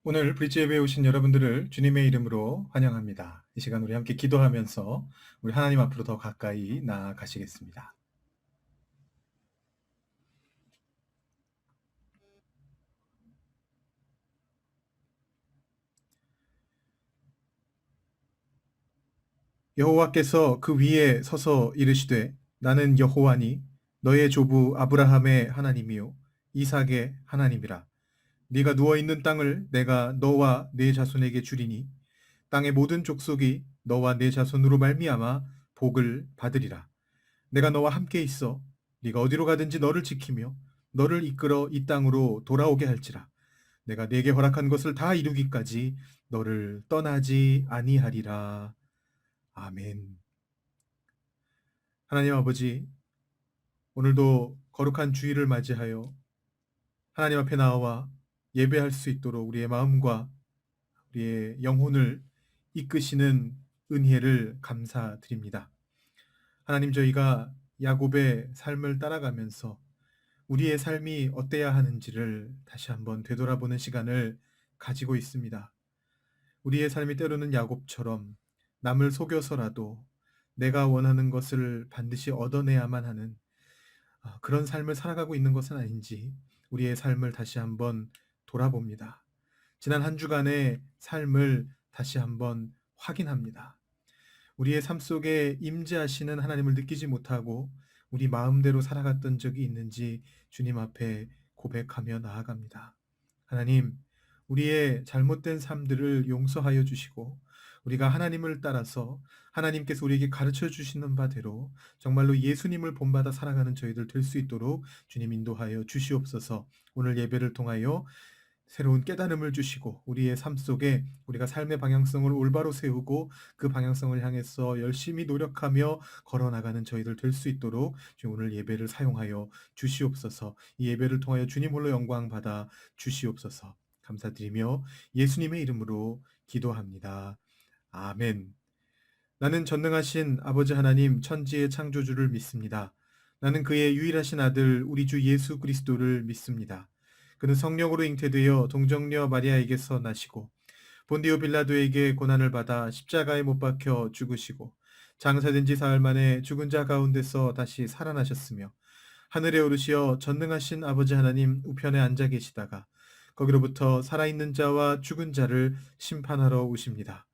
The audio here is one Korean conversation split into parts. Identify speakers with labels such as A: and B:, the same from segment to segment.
A: 오늘 브릿지 예배에 오신 여러분들을 주님의 이름으로 환영합니다. 이 시간 우리 함께 기도하면서 우리 하나님 앞으로 더 가까이 나아가시겠습니다. 여호와께서 그 위에 서서 이르시되 나는 여호와니 너의 조부 아브라함의 하나님이요 이삭의 하나님이라. 네가 누워 있는 땅을 내가 너와 네 자손에게 주리니 땅의 모든 족속이 너와 네 자손으로 말미암아 복을 받으리라. 내가 너와 함께 있어 네가 어디로 가든지 너를 지키며 너를 이끌어 이 땅으로 돌아오게 할지라. 내가 네게 허락한 것을 다 이루기까지 너를 떠나지 아니하리라. 아멘. 하나님 아버지, 오늘도 거룩한 주일을 맞이하여 하나님 앞에 나와 예배할 수 있도록 우리의 마음과 우리의 영혼을 이끄시는 은혜를 감사드립니다. 하나님, 저희가 야곱의 삶을 따라가면서 우리의 삶이 어때야 하는지를 다시 한번 되돌아보는 시간을 가지고 있습니다. 우리의 삶이 때로는 야곱처럼 남을 속여서라도 내가 원하는 것을 반드시 얻어내야만 하는 그런 삶을 살아가고 있는 것은 아닌지 우리의 삶을 다시 한번 돌아봅니다. 지난 한 주간의 삶을 다시 한번 확인합니다. 우리의 삶 속에 임재하시는 하나님을 느끼지 못하고 우리 마음대로 살아갔던 적이 있는지 주님 앞에 고백하며 나아갑니다. 하나님, 우리의 잘못된 삶들을 용서하여 주시고 우리가 하나님을 따라서 하나님께서 우리에게 가르쳐 주시는 바대로 정말로 예수님을 본받아 살아가는 저희들 될 수 있도록 주님 인도하여 주시옵소서. 오늘 예배를 통하여 새로운 깨달음을 주시고 우리의 삶 속에 우리가 삶의 방향성을 올바로 세우고 그 방향성을 향해서 열심히 노력하며 걸어나가는 저희들 될 수 있도록 주님 오늘 예배를 사용하여 주시옵소서. 이 예배를 통하여 주님 홀로 영광 받아 주시옵소서. 감사드리며 예수님의 이름으로 기도합니다. 아멘. 나는 전능하신 아버지 하나님 천지의 창조주를 믿습니다. 나는 그의 유일하신 아들 우리 주 예수 그리스도를 믿습니다. 그는 성령으로 잉태되어 동정녀 마리아에게서 나시고 본디오 빌라도에게 고난을 받아 십자가에 못 박혀 죽으시고 장사된 지 사흘 만에 죽은 자 가운데서 다시 살아나셨으며 하늘에 오르시어 전능하신 아버지 하나님 우편에 앉아 계시다가 거기로부터 살아있는 자와 죽은 자를 심판하러 오십니다.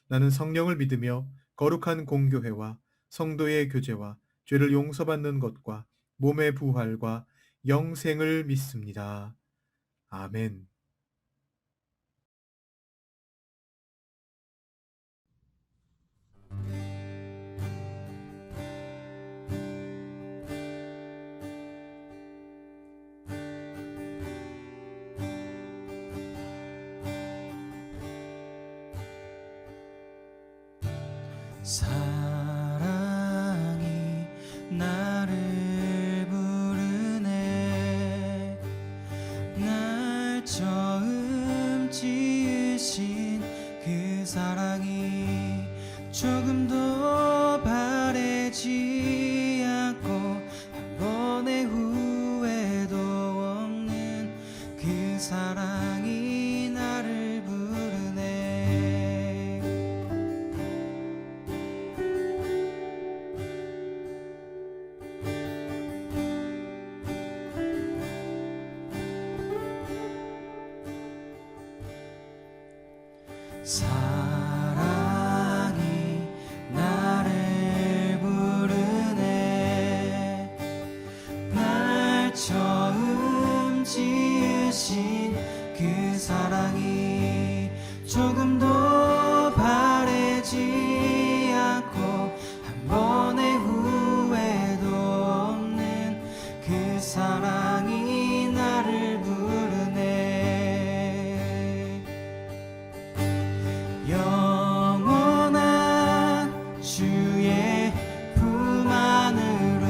A: 나는 성령을 믿으며 거룩한 공교회와 성도의 교제와 죄를 용서받는 것과 몸의 부활과 영생을 믿습니다. 아멘.
B: 사랑이 나를 부르네. 날 처음 지으신 그 사랑이 조금도 바래지 않고 한 번의 후회도 없는 그 사랑이 나를 부르네. 사랑이 나를 부르네. 날 처음 지으신 그 사랑이 조금도 바래지 않고 한 번의 후회도 없는 그 사랑이 나를 부르네. 영원한 주의 품 안으로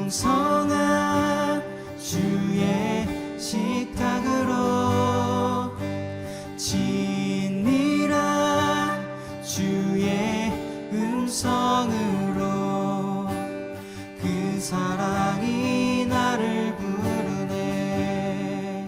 B: 풍성한 주의 식탁으로 친밀한 주의 음성으로 그 사랑이 나를 부르네.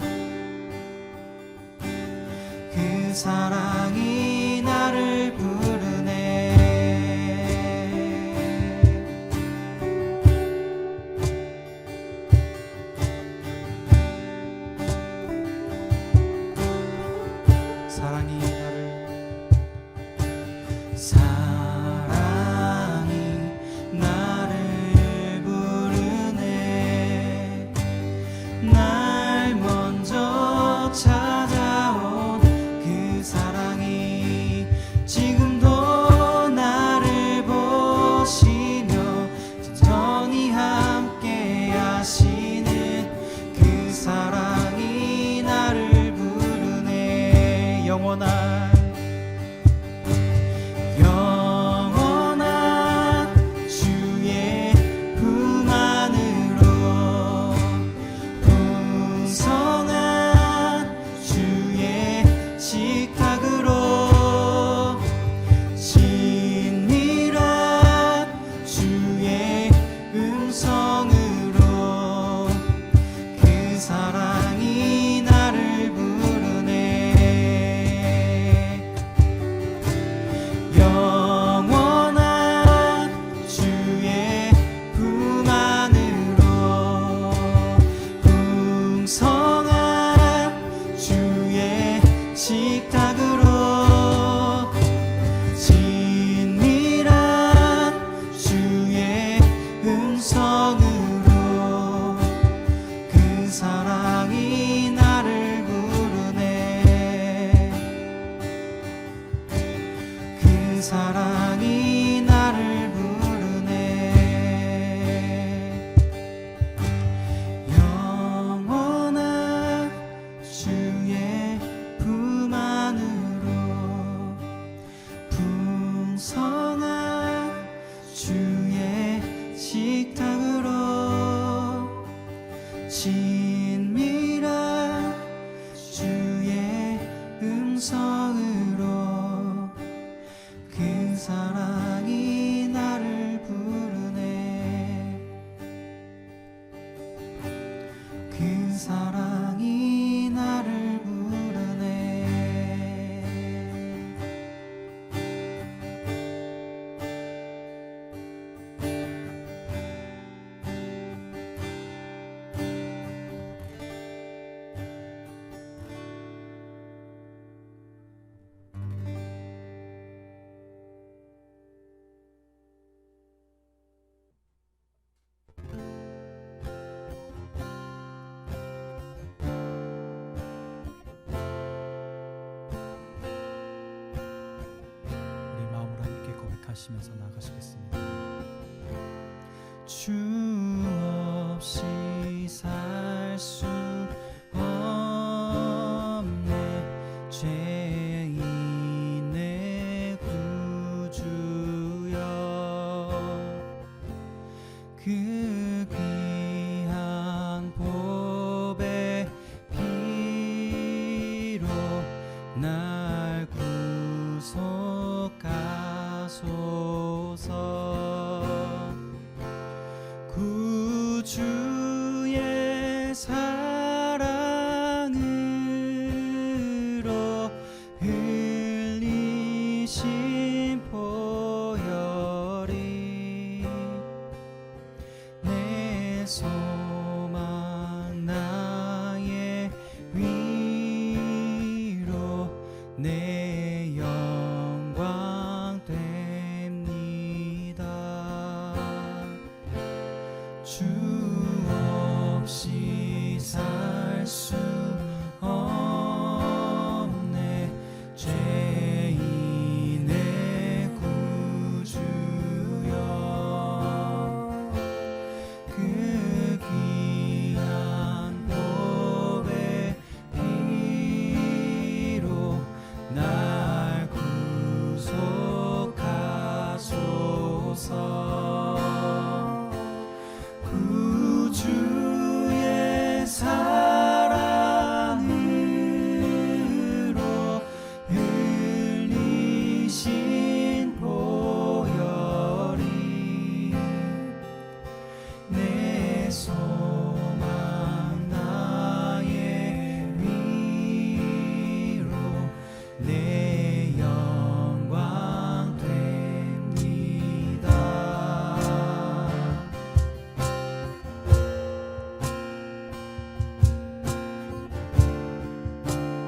B: 식탁으로 친밀한 주의 음성으로 그 사랑이 나를 부르네. 그 사랑이 나를 부르네. 우리 마음으로 함께 고백하시면서 나가시겠습니다. 주 없이 살 수 없네. 죄인의 구주여, 그 귀한 보배 피로 날 구속하소서. 구주의 사랑으로 흘리신 보혈이 내 소망 나의 위로 내 영광 됩니다. 주 없이 살 수 없네. 죄인의 구주여, 그 귀한 보배 피로 날 구속하소서. 구주의 사랑으로 흘리신 보혈이 내 소망 나의 위로 내 영광 됩니다.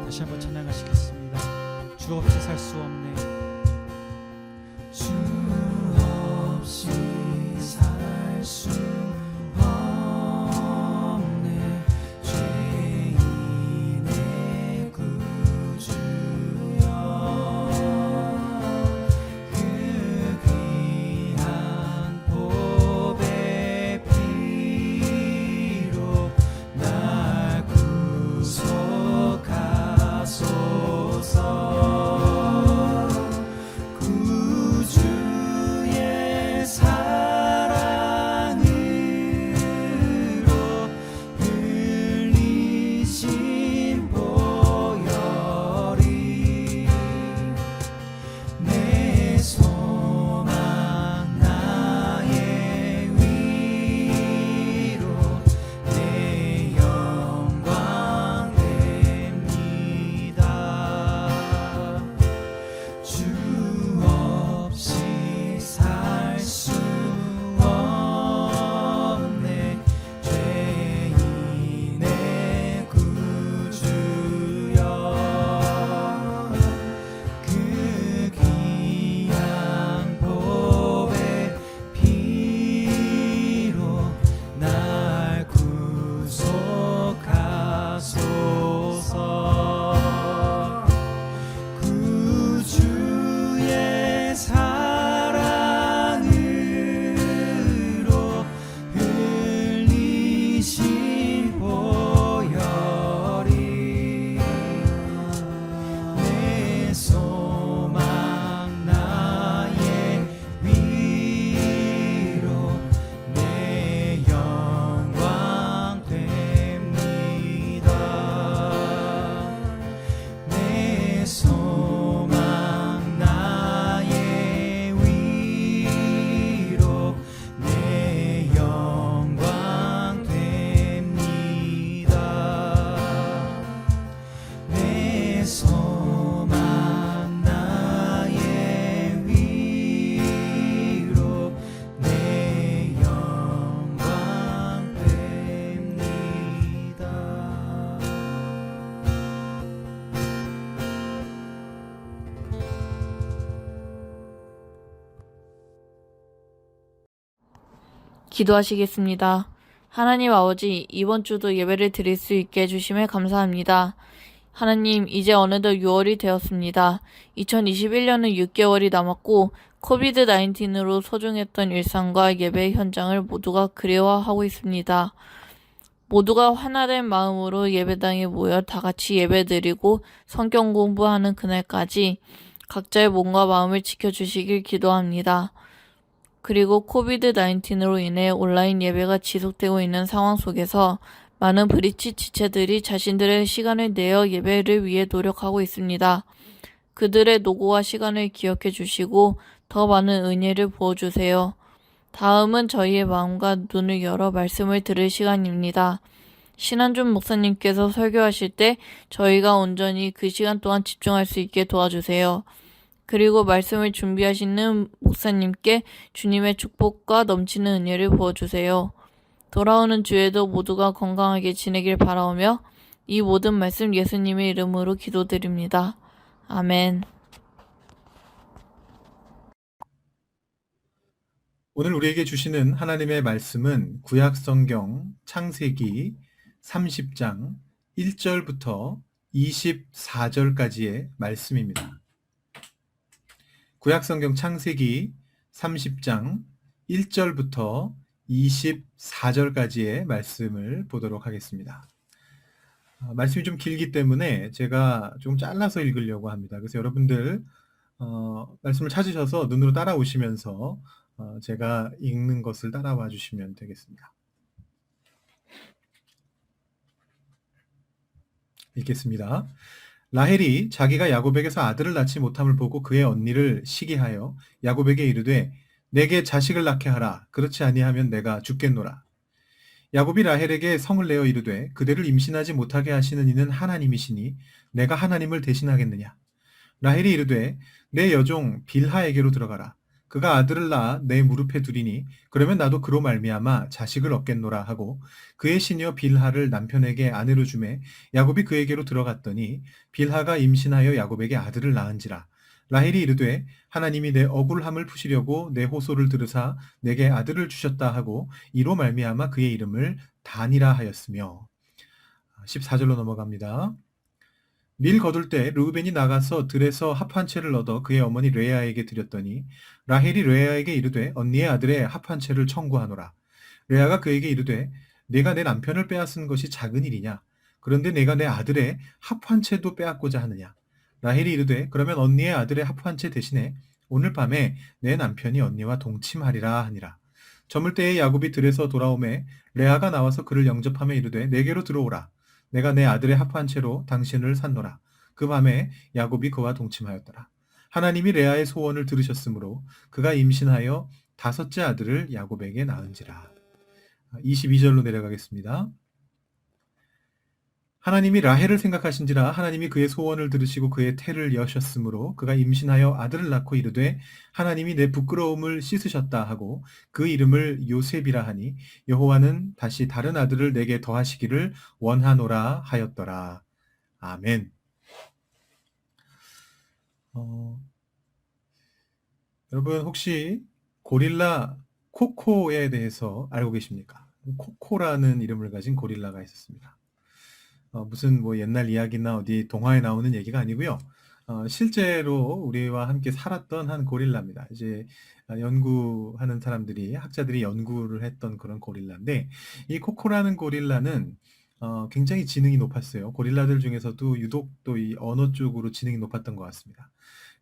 B: 다시 한번 찬양하시겠습니다. 주 없이 살 수 없네. 주 없이 살 수 없네. 죄인의 구주여, 그 귀한 보배 피로 날 구속하소서.
C: 기도하시겠습니다. 하나님 아버지, 이번 주도 예배를 드릴 수 있게 해주심에 감사합니다. 하나님, 이제 어느덧 6월이 되었습니다. 2021년은 6개월이 남았고 코비드-19으로 소중했던 일상과 예배 현장을 모두가 그리워하고 있습니다. 모두가 하나된 마음으로 예배당에 모여 다 같이 예배드리고 성경 공부하는 그날까지 각자의 몸과 마음을 지켜주시길 기도합니다. 그리고 코비드-19으로 인해 온라인 예배가 지속되고 있는 상황 속에서 많은 브리치 지체들이 자신들의 시간을 내어 예배를 위해 노력하고 있습니다. 그들의 노고와 시간을 기억해 주시고 더 많은 은혜를 부어주세요. 다음은 저희의 마음과 눈을 열어 말씀을 들을 시간입니다. 신한준 목사님께서 설교하실 때 저희가 온전히 그 시간 동안 집중할 수 있게 도와주세요. 그리고 말씀을 준비하시는 목사님께 주님의 축복과 넘치는 은혜를 부어주세요. 돌아오는 주에도 모두가 건강하게 지내길 바라오며 이 모든 말씀 예수님의 이름으로 기도드립니다. 아멘.
A: 오늘 우리에게 주시는 하나님의 말씀은 구약 성경 창세기 30장 1절부터 24절까지의 말씀입니다. 구약 성경 창세기 30장 1절부터 24절까지의 말씀을 보도록 하겠습니다. 말씀이 좀 길기 때문에 제가 좀 잘라서 읽으려고 합니다. 그래서 여러분들 말씀을 찾으셔서 눈으로 따라오시면서 제가 읽는 것을 따라와 주시면 되겠습니다. 읽겠습니다. 라헬이 자기가 야곱에게서 아들을 낳지 못함을 보고 그의 언니를 시기하여 야곱에게 이르되 내게 자식을 낳게 하라. 그렇지 아니하면 내가 죽겠노라. 야곱이 라헬에게 성을 내어 이르되 그대를 임신하지 못하게 하시는 이는 하나님이시니 내가 하나님을 대신하겠느냐. 라헬이 이르되 내 여종 빌하에게로 들어가라. 그가 아들을 낳아 내 무릎에 두리니 그러면 나도 그로 말미암아 자식을 얻겠노라 하고 그의 시녀 빌하를 남편에게 아내로 주매 야곱이 그에게로 들어갔더니 빌하가 임신하여 야곱에게 아들을 낳은지라. 라헬이 이르되 하나님이 내 억울함을 푸시려고 내 호소를 들으사 내게 아들을 주셨다 하고 이로 말미암아 그의 이름을 단이라 하였으며. 14절로 넘어갑니다. 밀 거둘 때 르우벤이 나가서 들에서 합 한 채를 얻어 그의 어머니 레아에게 드렸더니 라헬이 레아에게 이르되 언니의 아들의 합 한 채를 청구하노라. 레아가 그에게 이르되 내가 내 남편을 빼앗은 것이 작은 일이냐. 그런데 내가 내 아들의 합 한 채도 빼앗고자 하느냐. 라헬이 이르되 그러면 언니의 아들의 합 한 채 대신에 오늘 밤에 내 남편이 언니와 동침하리라 하니라. 저물 때에 야곱이 들에서 돌아오매 레아가 나와서 그를 영접하며 이르되 내게로 들어오라. 내가 내 아들의 합 한 채로 당신을 샀노라. 그 밤에 야곱이 그와 동침하였더라. 하나님이 레아의 소원을 들으셨으므로 그가 임신하여 5째 아들을 야곱에게 낳은지라. 22절로 내려가겠습니다. 하나님이 라헬을 생각하신지라 하나님이 그의 소원을 들으시고 그의 태를 여셨으므로 그가 임신하여 아들을 낳고 이르되 하나님이 내 부끄러움을 씻으셨다 하고 그 이름을 요셉이라 하니 여호와는 다시 다른 아들을 내게 더하시기를 원하노라 하였더라. 아멘. 여러분 혹시 고릴라 코코에 대해서 알고 계십니까? 코코라는 이름을 가진 고릴라가 있었습니다. 무슨 뭐 옛날 이야기나 어디 동화에 나오는 얘기가 아니고요. 실제로 우리와 함께 살았던 한 고릴라입니다. 이제 연구하는 사람들이 학자들이 연구를 했던 그런 고릴라인데 이 코코라는 고릴라는 굉장히 지능이 높았어요. 고릴라들 중에서도 유독 또 이 언어 쪽으로 지능이 높았던 것 같습니다.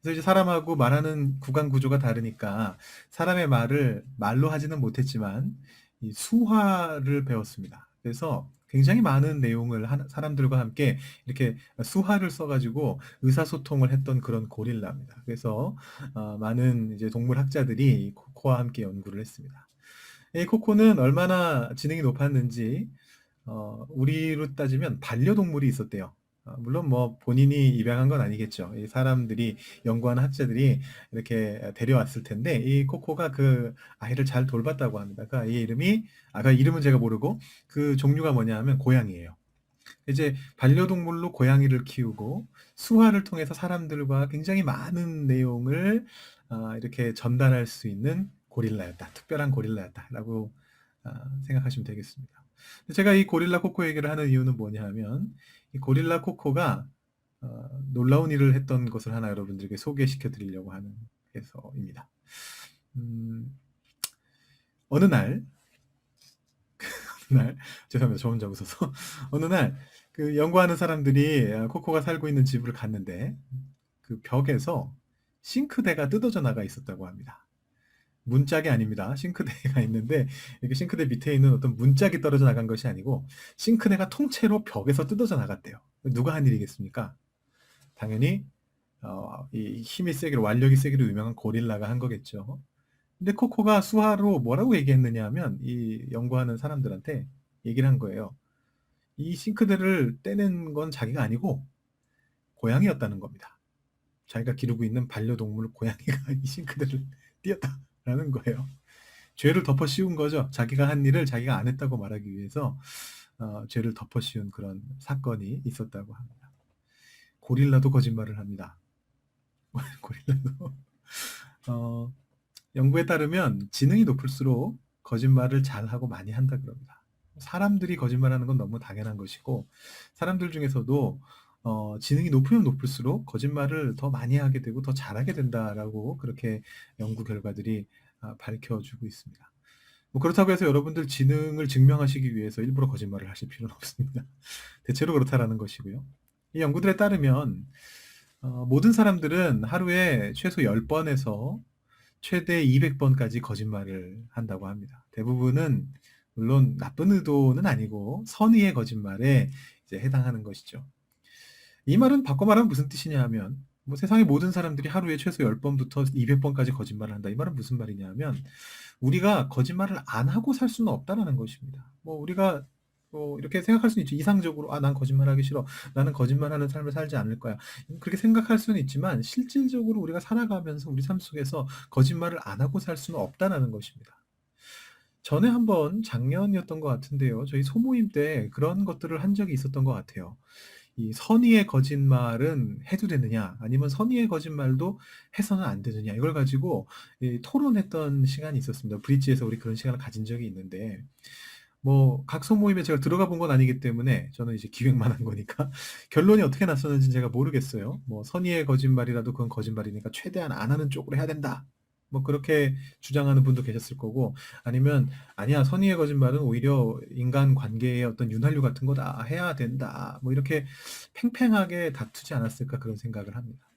A: 그래서 이제 사람하고 말하는 구강 구조가 다르니까 사람의 말을 말로 하지는 못했지만 이 수화를 배웠습니다. 그래서 굉장히 많은 내용을 사람들과 함께 이렇게 수화를 써가지고 의사소통을 했던 그런 고릴라입니다. 그래서 많은 이제 동물 학자들이 코코와 함께 연구를 했습니다. 이 코코는 얼마나 지능이 높았는지 우리로 따지면 반려동물이 있었대요. 물론 뭐 본인이 입양한 건 아니겠죠. 이 사람들이 연구하는 학자들이 이렇게 데려왔을 텐데 이 코코가 그 아이를 잘 돌봤다고 합니다. 그 아이의 이름이 그 이름은 제가 모르고 그 종류가 뭐냐 하면 고양이에요. 이제 반려동물로 고양이를 키우고 수화를 통해서 사람들과 굉장히 많은 내용을 이렇게 전달할 수 있는 고릴라였다. 특별한 고릴라였다라고 생각하시면 되겠습니다. 제가 이 고릴라 코코 얘기를 하는 이유는 뭐냐 하면 이 고릴라 코코가 놀라운 일을 했던 것을 하나 여러분들에게 소개시켜 드리려고 하는 해서입니다. 어느 날 죄송합니다. 저 혼자 웃어서 어느 날 그 연구하는 사람들이 코코가 살고 있는 집을 갔는데 그 벽에서 싱크대가 뜯어져 나가 있었다고 합니다. 문짝이 아닙니다. 싱크대가 있는데 이렇게 싱크대 밑에 있는 어떤 문짝이 떨어져 나간 것이 아니고 싱크대가 통째로 벽에서 뜯어져 나갔대요. 누가 한 일이겠습니까? 당연히 이 힘이 세기로 완력이 세기로 유명한 고릴라가 한 거겠죠. 근데 코코가 수화로 뭐라고 얘기했느냐 하면 이 연구하는 사람들한테 얘기를 한 거예요. 이 싱크대를 떼낸 건 자기가 아니고 고양이였다는 겁니다. 자기가 기르고 있는 반려동물 고양이가 이 싱크대를 띄었다라는 거예요. 죄를 덮어 씌운 거죠. 자기가 한 일을 자기가 안 했다고 말하기 위해서 죄를 덮어 씌운 그런 사건이 있었다고 합니다. 고릴라도 거짓말을 합니다. 고릴라도 연구에 따르면 지능이 높을수록 거짓말을 잘하고 많이 한다 그럽니다. 사람들이 거짓말하는 건 너무 당연한 것이고 사람들 중에서도 지능이 높으면 높을수록 거짓말을 더 많이 하게 되고 더 잘하게 된다라고 그렇게 연구 결과들이 밝혀주고 있습니다. 뭐 그렇다고 해서 여러분들 지능을 증명하시기 위해서 일부러 거짓말을 하실 필요는 없습니다. 대체로 그렇다라는 것이고요. 이 연구들에 따르면 모든 사람들은 하루에 최소 10번에서 최대 200번까지 거짓말을 한다고 합니다. 대부분은 물론 나쁜 의도는 아니고 선의의 거짓말에 이제 해당하는 것이죠. 이 말은 바꿔 말하면 무슨 뜻이냐 하면 뭐 세상의 모든 사람들이 하루에 최소 10번부터 200번까지 거짓말을 한다. 이 말은 무슨 말이냐 하면 우리가 거짓말을 안 하고 살 수는 없다라는 것입니다. 뭐 우리가 이렇게 생각할 수는 있죠. 이상적으로 난 거짓말하기 싫어. 나는 거짓말하는 삶을 살지 않을 거야. 그렇게 생각할 수는 있지만 실질적으로 우리가 살아가면서 우리 삶 속에서 거짓말을 안 하고 살 수는 없다라는 것입니다. 전에 한번 작년이었던 것 같은데요. 저희 소모임 때 그런 것들을 한 적이 있었던 것 같아요. 이 선의의 거짓말은 해도 되느냐, 아니면 선의의 거짓말도 해서는 안 되느냐, 이걸 가지고 토론했던 시간이 있었습니다. 브릿지에서 우리 그런 시간을 가진 적이 있는데, 뭐, 각 소모임에 제가 들어가 본 건 아니기 때문에 저는 이제 기획만 한 거니까 결론이 어떻게 났었는지 제가 모르겠어요. 뭐, 선의의 거짓말이라도 그건 거짓말이니까 최대한 안 하는 쪽으로 해야 된다. 뭐 그렇게 주장하는 분도 계셨을 거고 아니면 아니야 선의의 거짓말은 오히려 인간 관계의 어떤 윤활유 같은 거다 해야 된다 뭐 이렇게 팽팽하게 다투지 않았을까 그런 생각을 합니다.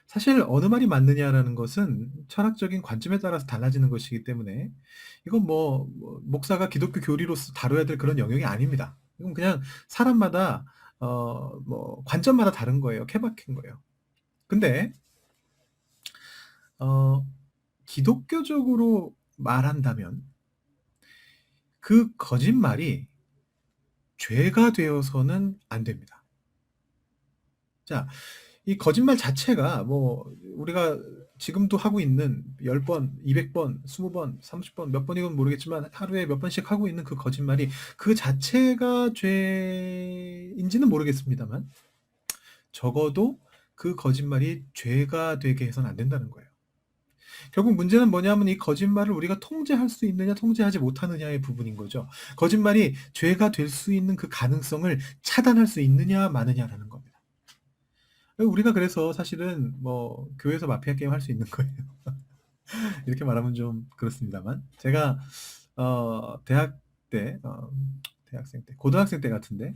A: 사실 어느 말이 맞느냐라는 것은 철학적인 관점에 따라서 달라지는 것이기 때문에 이건 뭐 목사가 기독교 교리로서 다뤄야 될 그런 영역이 아닙니다. 이건 그냥 사람마다 뭐 관점마다 다른 거예요. 케바케인 거예요. 근데 기독교적으로 말한다면 그 거짓말이 죄가 되어서는 안 됩니다. 자, 이 거짓말 자체가 뭐 우리가 지금도 하고 있는 10번, 200번, 20번, 30번, 몇 번이건 모르겠지만 하루에 몇 번씩 하고 있는 그 거짓말이 그 자체가 죄인지는 모르겠습니다만 적어도 그 거짓말이 죄가 되게 해서는 안 된다는 거예요. 결국 문제는 뭐냐면 이 거짓말을 우리가 통제할 수 있느냐 통제하지 못하느냐의 부분인 거죠. 거짓말이 죄가 될 수 있는 그 가능성을 차단할 수 있느냐 마느냐라는 겁니다. 우리가 그래서 사실은 뭐 교회에서 마피아 게임 할 수 있는 거예요. 이렇게 말하면 좀 그렇습니다만 제가 대학 때 대학생 때 고등학생 때 같은데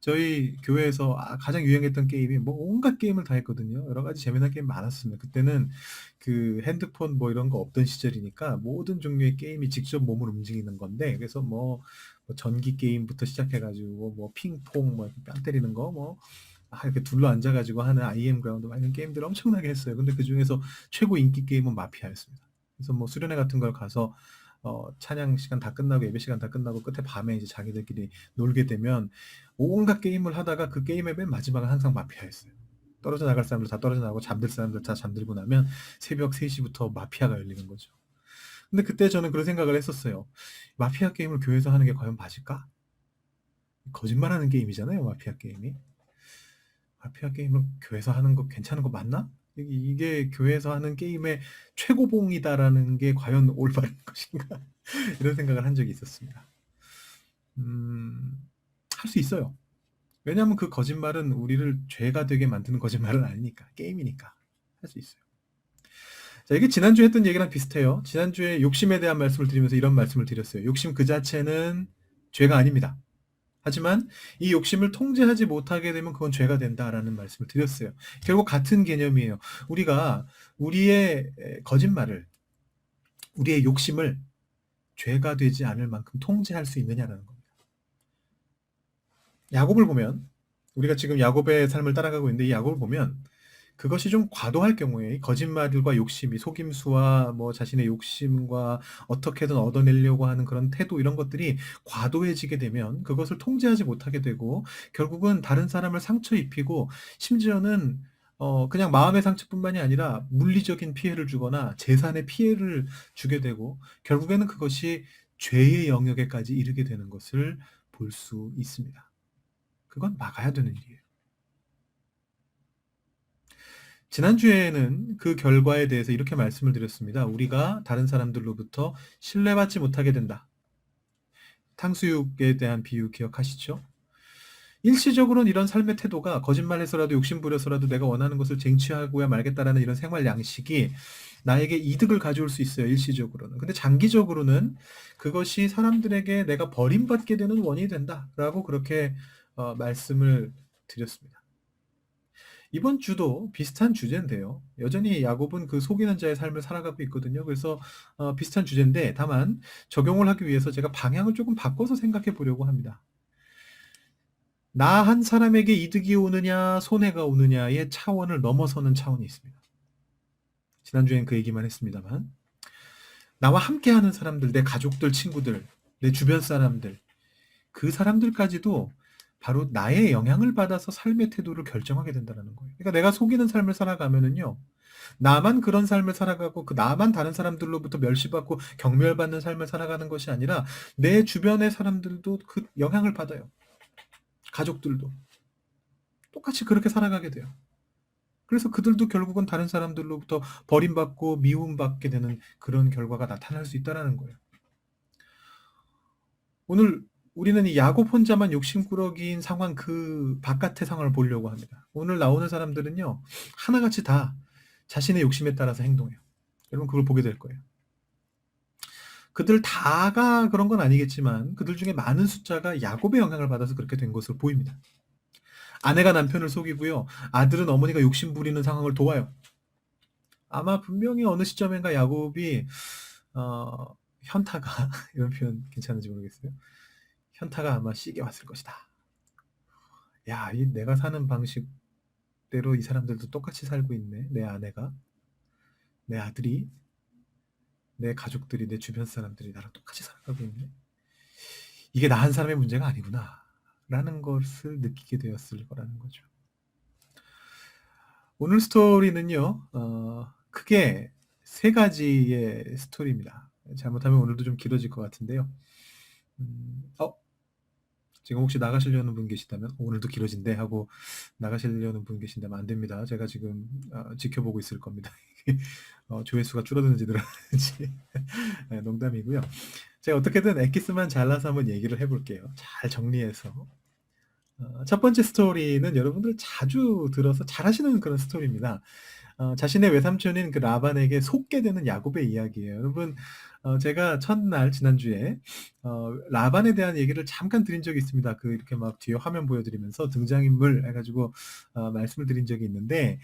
A: 저희 교회에서 가장 유행했던 게임이 뭐 온갖 게임을 다 했거든요. 여러 가지 재미난 게임 많았습니다. 그때는 그 핸드폰 뭐 이런 거 없던 시절이니까 모든 종류의 게임이 직접 몸을 움직이는 건데 그래서 뭐 전기 게임부터 시작해가지고 뭐 핑퐁 뭐 뺨 때리는 거 뭐 이렇게 둘러 앉아가지고 하는 IM 그라운드 막 이런 게임들을 엄청나게 했어요. 근데 그 중에서 최고 인기 게임은 마피아였습니다. 그래서 뭐 수련회 같은 걸 가서 찬양 시간 다 끝나고 예배 시간 다 끝나고 끝에 밤에 이제 자기들끼리 놀게 되면 온갖 게임을 하다가 그 게임의 맨 마지막은 항상 마피아였어요. 떨어져 나갈 사람들 다 떨어져 나가고 잠들 사람들 다 잠들고 나면 새벽 3시부터 마피아가 열리는 거죠. 근데 그때 저는 그런 생각을 했었어요. 마피아 게임을 교회에서 하는 게 과연 맞을까? 거짓말하는 게임이잖아요, 마피아 게임이. 마피아 게임을 교회에서 하는 거 괜찮은 거 맞나? 이게 교회에서 하는 게임의 최고봉이다라는 게 과연 올바른 것인가? 이런 생각을 한 적이 있었습니다. 할 수 있어요. 왜냐하면 그 거짓말은 우리를 죄가 되게 만드는 거짓말은 아니니까. 게임이니까. 할 수 있어요. 자, 이게 지난주에 했던 얘기랑 비슷해요. 지난주에 욕심에 대한 말씀을 드리면서 이런 말씀을 드렸어요. 욕심 그 자체는 죄가 아닙니다. 하지만 이 욕심을 통제하지 못하게 되면 그건 죄가 된다라는 말씀을 드렸어요. 결국 같은 개념이에요. 우리가 우리의 거짓말을, 우리의 욕심을 죄가 되지 않을 만큼 통제할 수 있느냐라는 겁니다. 야곱을 보면, 우리가 지금 야곱의 삶을 따라가고 있는데 이 야곱을 보면 그것이 좀 과도할 경우에 거짓말과 욕심이, 속임수와 뭐 자신의 욕심과 어떻게든 얻어내려고 하는 그런 태도, 이런 것들이 과도해지게 되면 그것을 통제하지 못하게 되고 결국은 다른 사람을 상처 입히고 심지어는 그냥 마음의 상처뿐만이 아니라 물리적인 피해를 주거나 재산의 피해를 주게 되고 결국에는 그것이 죄의 영역에까지 이르게 되는 것을 볼 수 있습니다. 그건 막아야 되는 일이에요. 지난주에는 그 결과에 대해서 이렇게 말씀을 드렸습니다. 우리가 다른 사람들로부터 신뢰받지 못하게 된다. 탕수육에 대한 비유 기억하시죠? 일시적으로는 이런 삶의 태도가 거짓말해서라도 욕심부려서라도 내가 원하는 것을 쟁취하고야 말겠다라는 이런 생활 양식이 나에게 이득을 가져올 수 있어요. 일시적으로는. 근데 장기적으로는 그것이 사람들에게 내가 버림받게 되는 원인이 된다라고 그렇게 말씀을 드렸습니다. 이번 주도 비슷한 주제인데요. 여전히 야곱은 그 속이는 자의 삶을 살아가고 있거든요. 그래서 비슷한 주제인데 다만 적용을 하기 위해서 제가 방향을 조금 바꿔서 생각해 보려고 합니다. 나 한 사람에게 이득이 오느냐 손해가 오느냐의 차원을 넘어서는 차원이 있습니다. 지난주엔 그 얘기만 했습니다만 나와 함께하는 사람들, 내 가족들, 친구들, 내 주변 사람들, 그 사람들까지도 바로 나의 영향을 받아서 삶의 태도를 결정하게 된다는 거예요. 그러니까 내가 속이는 삶을 살아가면은요, 나만 그런 삶을 살아가고 나만 다른 사람들로부터 멸시받고 경멸받는 삶을 살아가는 것이 아니라 내 주변의 사람들도 그 영향을 받아요. 가족들도 똑같이 그렇게 살아가게 돼요. 그래서 그들도 결국은 다른 사람들로부터 버림받고 미움받게 되는 그런 결과가 나타날 수 있다는 거예요. 오늘 우리는 이 야곱 혼자만 욕심꾸러기인 상황, 그 바깥의 상황을 보려고 합니다. 오늘 나오는 사람들은요, 하나같이 다 자신의 욕심에 따라서 행동해요. 여러분 그걸 보게 될 거예요. 그들 다가 그런 건 아니겠지만 그들 중에 많은 숫자가 야곱의 영향을 받아서 그렇게 된 것으로 보입니다. 아내가 남편을 속이고요. 아들은 어머니가 욕심 부리는 상황을 도와요. 아마 분명히 어느 시점인가 야곱이 현타가 이런 표현 괜찮은지 모르겠어요. 현타가 아마 시게 왔을 것이다. 야, 이 내가 사는 방식대로 이 사람들도 똑같이 살고 있네. 내 아내가, 내 아들이, 내 가족들이, 내 주변 사람들이 나랑 똑같이 살아가고 있네. 이게 나 한 사람의 문제가 아니구나 라는 것을 느끼게 되었을 거라는 거죠. 오늘 스토리는요, 크게 세 가지의 스토리입니다. 잘못하면 오늘도 좀 길어질 것 같은데요. 지금 혹시 나가시려는 분 계시다면 오늘도 길어진대 하고 나가시려는 분 계신다면 안 됩니다. 제가 지금 지켜보고 있을 겁니다. 조회수가 줄어드는지 늘어나는지 네, 농담이고요. 제가 어떻게든 엑기스만 잘라서 한번 얘기를 해볼게요. 잘 정리해서. 첫 번째 스토리는 여러분들 자주 들어서 잘 아시는 그런 스토리입니다. 자신의 외삼촌인 그 라반에게 속게 되는 야곱의 이야기예요. 여러분, 제가 첫날 지난주에 라반에 대한 얘기를 잠깐 드린 적이 있습니다. 그 이렇게 막 뒤에 화면 보여드리면서 등장인물 해가지고 말씀을 드린 적이 있는데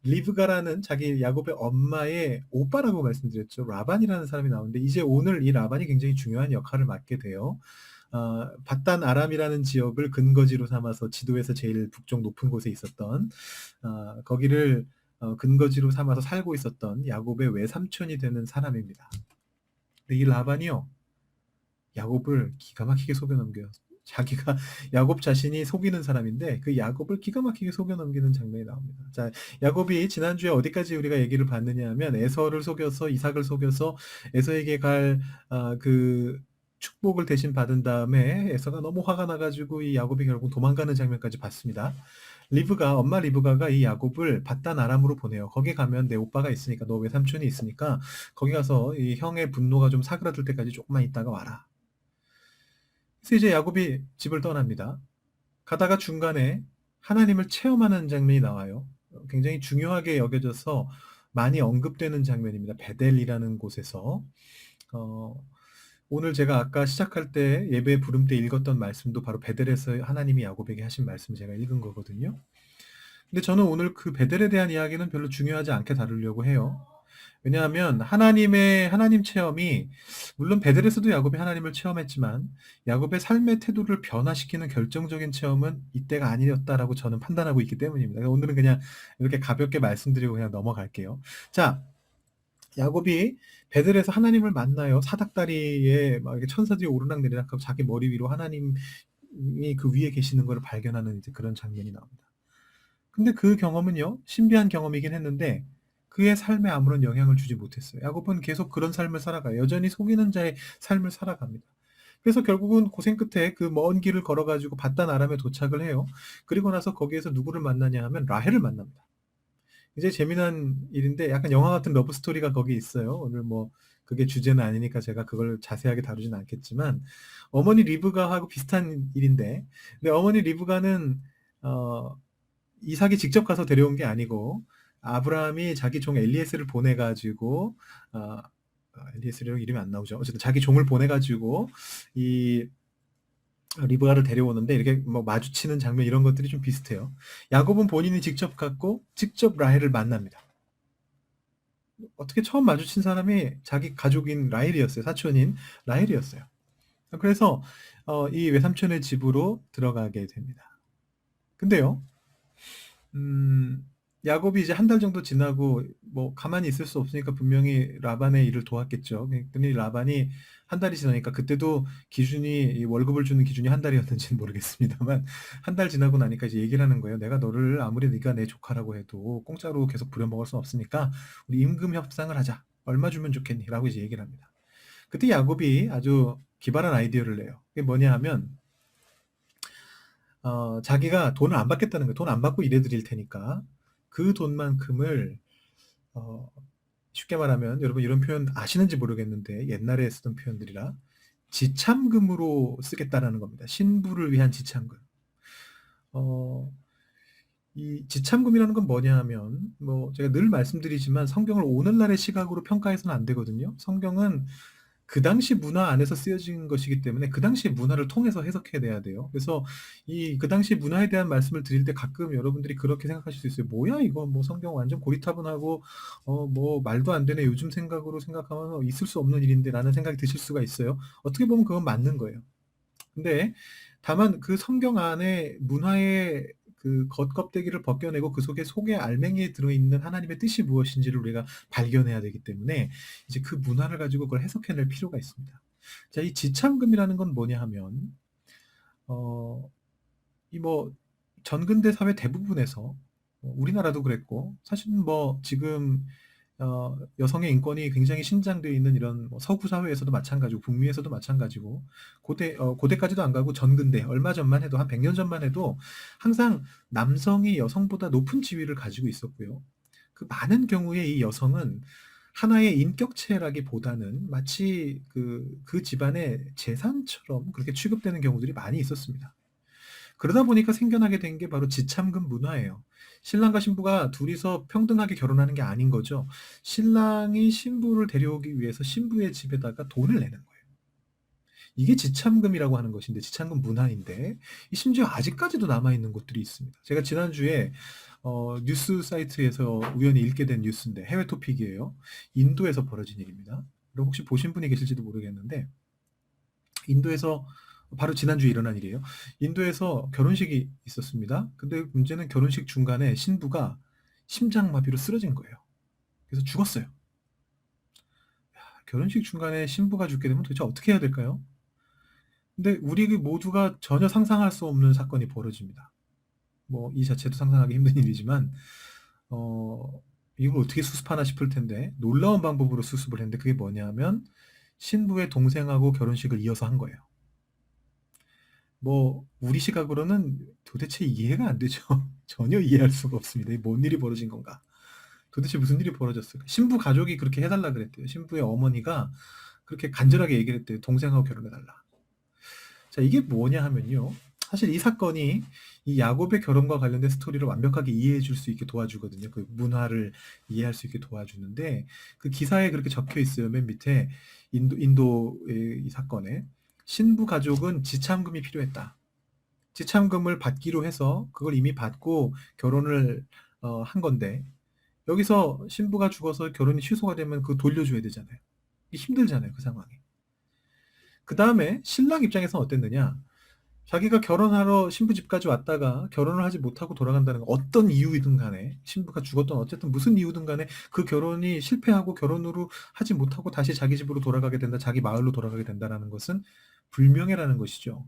A: 리브가라는 자기 야곱의 엄마의 오빠라고 말씀드렸죠. 라반이라는 사람이 나오는데 이제 오늘 이 라반이 굉장히 중요한 역할을 맡게 돼요. 바단 아람이라는 지역을 근거지로 삼아서 지도에서 제일 북쪽 높은 곳에 있었던 거기를 근거지로 삼아서 살고 있었던 야곱의 외삼촌이 되는 사람입니다. 근데 이 라반이요, 야곱을 기가 막히게 속여넘겨요. 자기가 야곱 자신이 속이는 사람인데 그 야곱을 기가 막히게 속여넘기는 장면이 나옵니다. 자, 야곱이 지난주에 어디까지 우리가 얘기를 봤느냐 하면 에서를 속여서 이삭을 속여서 에서에게 갈 그 축복을 대신 받은 다음에 에서가 너무 화가 나가지고 이 야곱이 결국 도망가는 장면까지 봤습니다. 엄마 리브가가 이 야곱을 바단 아람으로 보내요. 거기 가면 내 오빠가 있으니까, 너 외삼촌이 있으니까 거기 가서 이 형의 분노가 좀 사그라들 때까지 조금만 있다가 와라. 그래서 이제 야곱이 집을 떠납니다. 가다가 중간에 하나님을 체험하는 장면이 나와요. 굉장히 중요하게 여겨져서 많이 언급되는 장면입니다. 베델이라는 곳에서. 어, 오늘 제가 아까 시작할 때 예배 부름 때 읽었던 말씀도 바로 베델에서 하나님이 야곱에게 하신 말씀 제가 읽은 거거든요. 근데 저는 오늘 그 베델에 대한 이야기는 별로 중요하지 않게 다루려고 해요. 왜냐하면 하나님 체험이, 물론 베델에서도 야곱이 하나님을 체험했지만 야곱의 삶의 태도를 변화시키는 결정적인 체험은 이때가 아니었다라고 저는 판단하고 있기 때문입니다. 오늘은 그냥 이렇게 가볍게 말씀드리고 그냥 넘어갈게요. 자, 야곱이 베델에서 하나님을 만나요. 사닥다리에 막 이렇게 천사들이 오르락내리락 하고 자기 머리 위로 하나님이 그 위에 계시는 걸 발견하는 이제 그런 장면이 나옵니다. 근데 그 경험은요, 신비한 경험이긴 했는데 그의 삶에 아무런 영향을 주지 못했어요. 야곱은 계속 그런 삶을 살아가요. 여전히 속이는 자의 삶을 살아갑니다. 그래서 결국은 고생 끝에 그 먼 길을 걸어가지고 바단 아람에 도착을 해요. 그리고 나서 거기에서 누구를 만나냐 하면 라헬을 만납니다. 이제 재미난 일인데 약간 영화 같은 러브 스토리가 거기 있어요. 오늘 뭐 그게 주제는 아니니까 제가 그걸 자세하게 다루지는 않겠지만, 어머니 리브가하고 비슷한 일인데, 근데 어머니 리브가는 어, 이삭이 직접 가서 데려온 게 아니고 아브라함이 자기 종 엘리에스를 보내가지고, 엘리에스라고 이름이 안 나오죠. 어쨌든 자기 종을 보내가지고 이 리브가를 데려오는데 이렇게 뭐 마주치는 장면, 이런 것들이 좀 비슷해요. 야곱은 본인이 직접 갔고 직접 라헬을 만납니다. 어떻게 처음 마주친 사람이 자기 가족인 라헬이었어요. 사촌인 라헬이었어요. 그래서 이 외삼촌의 집으로 들어가게 됩니다. 근데요, 야곱이 이제 한 달 정도 지나고 뭐 가만히 있을 수 없으니까 분명히 라반의 일을 도왔겠죠. 그랬더니 라반이 한 달이 지나니까, 그때도 이 월급을 주는 기준이 한 달이었는지는 모르겠습니다만 한 달 지나고 나니까 이제 얘기를 하는 거예요. 내가 너를 아무리 네가 내 조카라고 해도 공짜로 계속 부려먹을 수는 없으니까 우리 임금 협상을 하자. 얼마 주면 좋겠니? 라고 이제 얘기를 합니다. 그때 야곱이 아주 기발한 아이디어를 내요. 그게 뭐냐 하면, 자기가 돈을 안 받겠다는 거예요. 돈 안 받고 일해드릴 테니까 그 돈만큼을, 어, 쉽게 말하면, 여러분 이런 표현 아시는지 모르겠는데 옛날에 쓰던 표현들이라 지참금으로 쓰겠다라는 겁니다. 신부를 위한 지참금. 어, 이 지참금이라는 건 뭐냐 하면, 뭐 제가 늘 말씀드리지만 성경을 오늘날의 시각으로 평가해서는 안 되거든요. 성경은 그 당시 문화 안에서 쓰여진 것이기 때문에 그 당시 문화를 통해서 해석해야 돼야 돼요. 그래서 그 당시 문화에 대한 말씀을 드릴 때 가끔 여러분들이 그렇게 생각하실 수 있어요. 뭐야 이거, 뭐 성경 완전 고리타분하고 뭐 말도 안 되네, 요즘 생각으로 생각하면 있을 수 없는 일인데 라는 생각이 드실 수가 있어요. 어떻게 보면 그건 맞는 거예요. 근데 다만 그 성경 안에 문화의 그 겉껍데기를 벗겨내고 그 속에 알맹이에 들어있는 하나님의 뜻이 무엇인지를 우리가 발견해야 되기 때문에 이제 그 문화를 가지고 그걸 해석해낼 필요가 있습니다. 자, 이 지참금이라는 건 뭐냐 하면, 이 뭐 전근대 사회 대부분에서, 우리나라도 그랬고 사실은 뭐 지금 여성의 인권이 굉장히 신장되어 있는 이런 뭐 서구 사회에서도 마찬가지고 북미에서도 마찬가지고, 고대까지도 안 가고 전근대 얼마 전만 해도, 한 100년 전만 해도 항상 남성이 여성보다 높은 지위를 가지고 있었고요. 그 많은 경우에 이 여성은 하나의 인격체라기보다는 마치 그 집안의 재산처럼 그렇게 취급되는 경우들이 많이 있었습니다. 그러다 보니까 생겨나게 된 게 바로 지참금 문화예요. 신랑과 신부가 둘이서 평등하게 결혼하는 게 아닌 거죠. 신랑이 신부를 데려오기 위해서 신부의 집에다가 돈을 내는 거예요. 이게 지참금이라고 하는 것인데, 지참금 문화인데, 심지어 아직까지도 남아있는 곳들이 있습니다. 제가 지난주에 뉴스 사이트에서 우연히 읽게 된 뉴스인데, 해외 토픽이에요. 인도에서 벌어진 일입니다. 여러분 혹시 보신 분이 계실지도 모르겠는데, 인도에서 바로 지난주에 일어난 일이에요. 인도에서 결혼식이 있었습니다. 근데 문제는 결혼식 중간에 신부가 심장마비로 쓰러진 거예요. 그래서 죽었어요. 결혼식 중간에 신부가 죽게 되면 도대체 어떻게 해야 될까요? 근데 우리 모두가 전혀 상상할 수 없는 사건이 벌어집니다. 뭐 이 자체도 상상하기 힘든 일이지만, 이걸 어떻게 수습하나 싶을 텐데 놀라운 방법으로 수습을 했는데, 그게 뭐냐면 신부의 동생하고 결혼식을 이어서 한 거예요. 뭐 우리 시각으로는 도대체 이해가 안 되죠. 전혀 이해할 수가 없습니다. 이게 뭔 일이 벌어진 건가? 도대체 무슨 일이 벌어졌을까? 신부 가족이 그렇게 해달라 그랬대요. 신부의 어머니가 그렇게 간절하게 얘기를 했대요. 동생하고 결혼해달라. 자, 이게 뭐냐 하면요. 사실 이 사건이 이 야곱의 결혼과 관련된 스토리를 완벽하게 이해해 줄 수 있게 도와주거든요. 그 문화를 이해할 수 있게 도와주는데 그 기사에 그렇게 적혀 있어요. 맨 밑에 인도의 이 사건에 신부 가족은 지참금이 필요했다. 지참금을 받기로 해서 그걸 이미 받고 결혼을 한 건데 여기서 신부가 죽어서 결혼이 취소가 되면 그거 돌려줘야 되잖아요. 이게 힘들잖아요. 그 상황이. 그 다음에 신랑 입장에서는 어땠느냐? 자기가 결혼하러 신부 집까지 왔다가 결혼을 하지 못하고 돌아간다는 거 어떤 이유이든 간에 신부가 죽었던 어쨌든 무슨 이유든 간에 그 결혼이 실패하고 결혼으로 하지 못하고 다시 자기 집으로 돌아가게 된다, 자기 마을로 돌아가게 된다라는 것은 불명예라는 것이죠.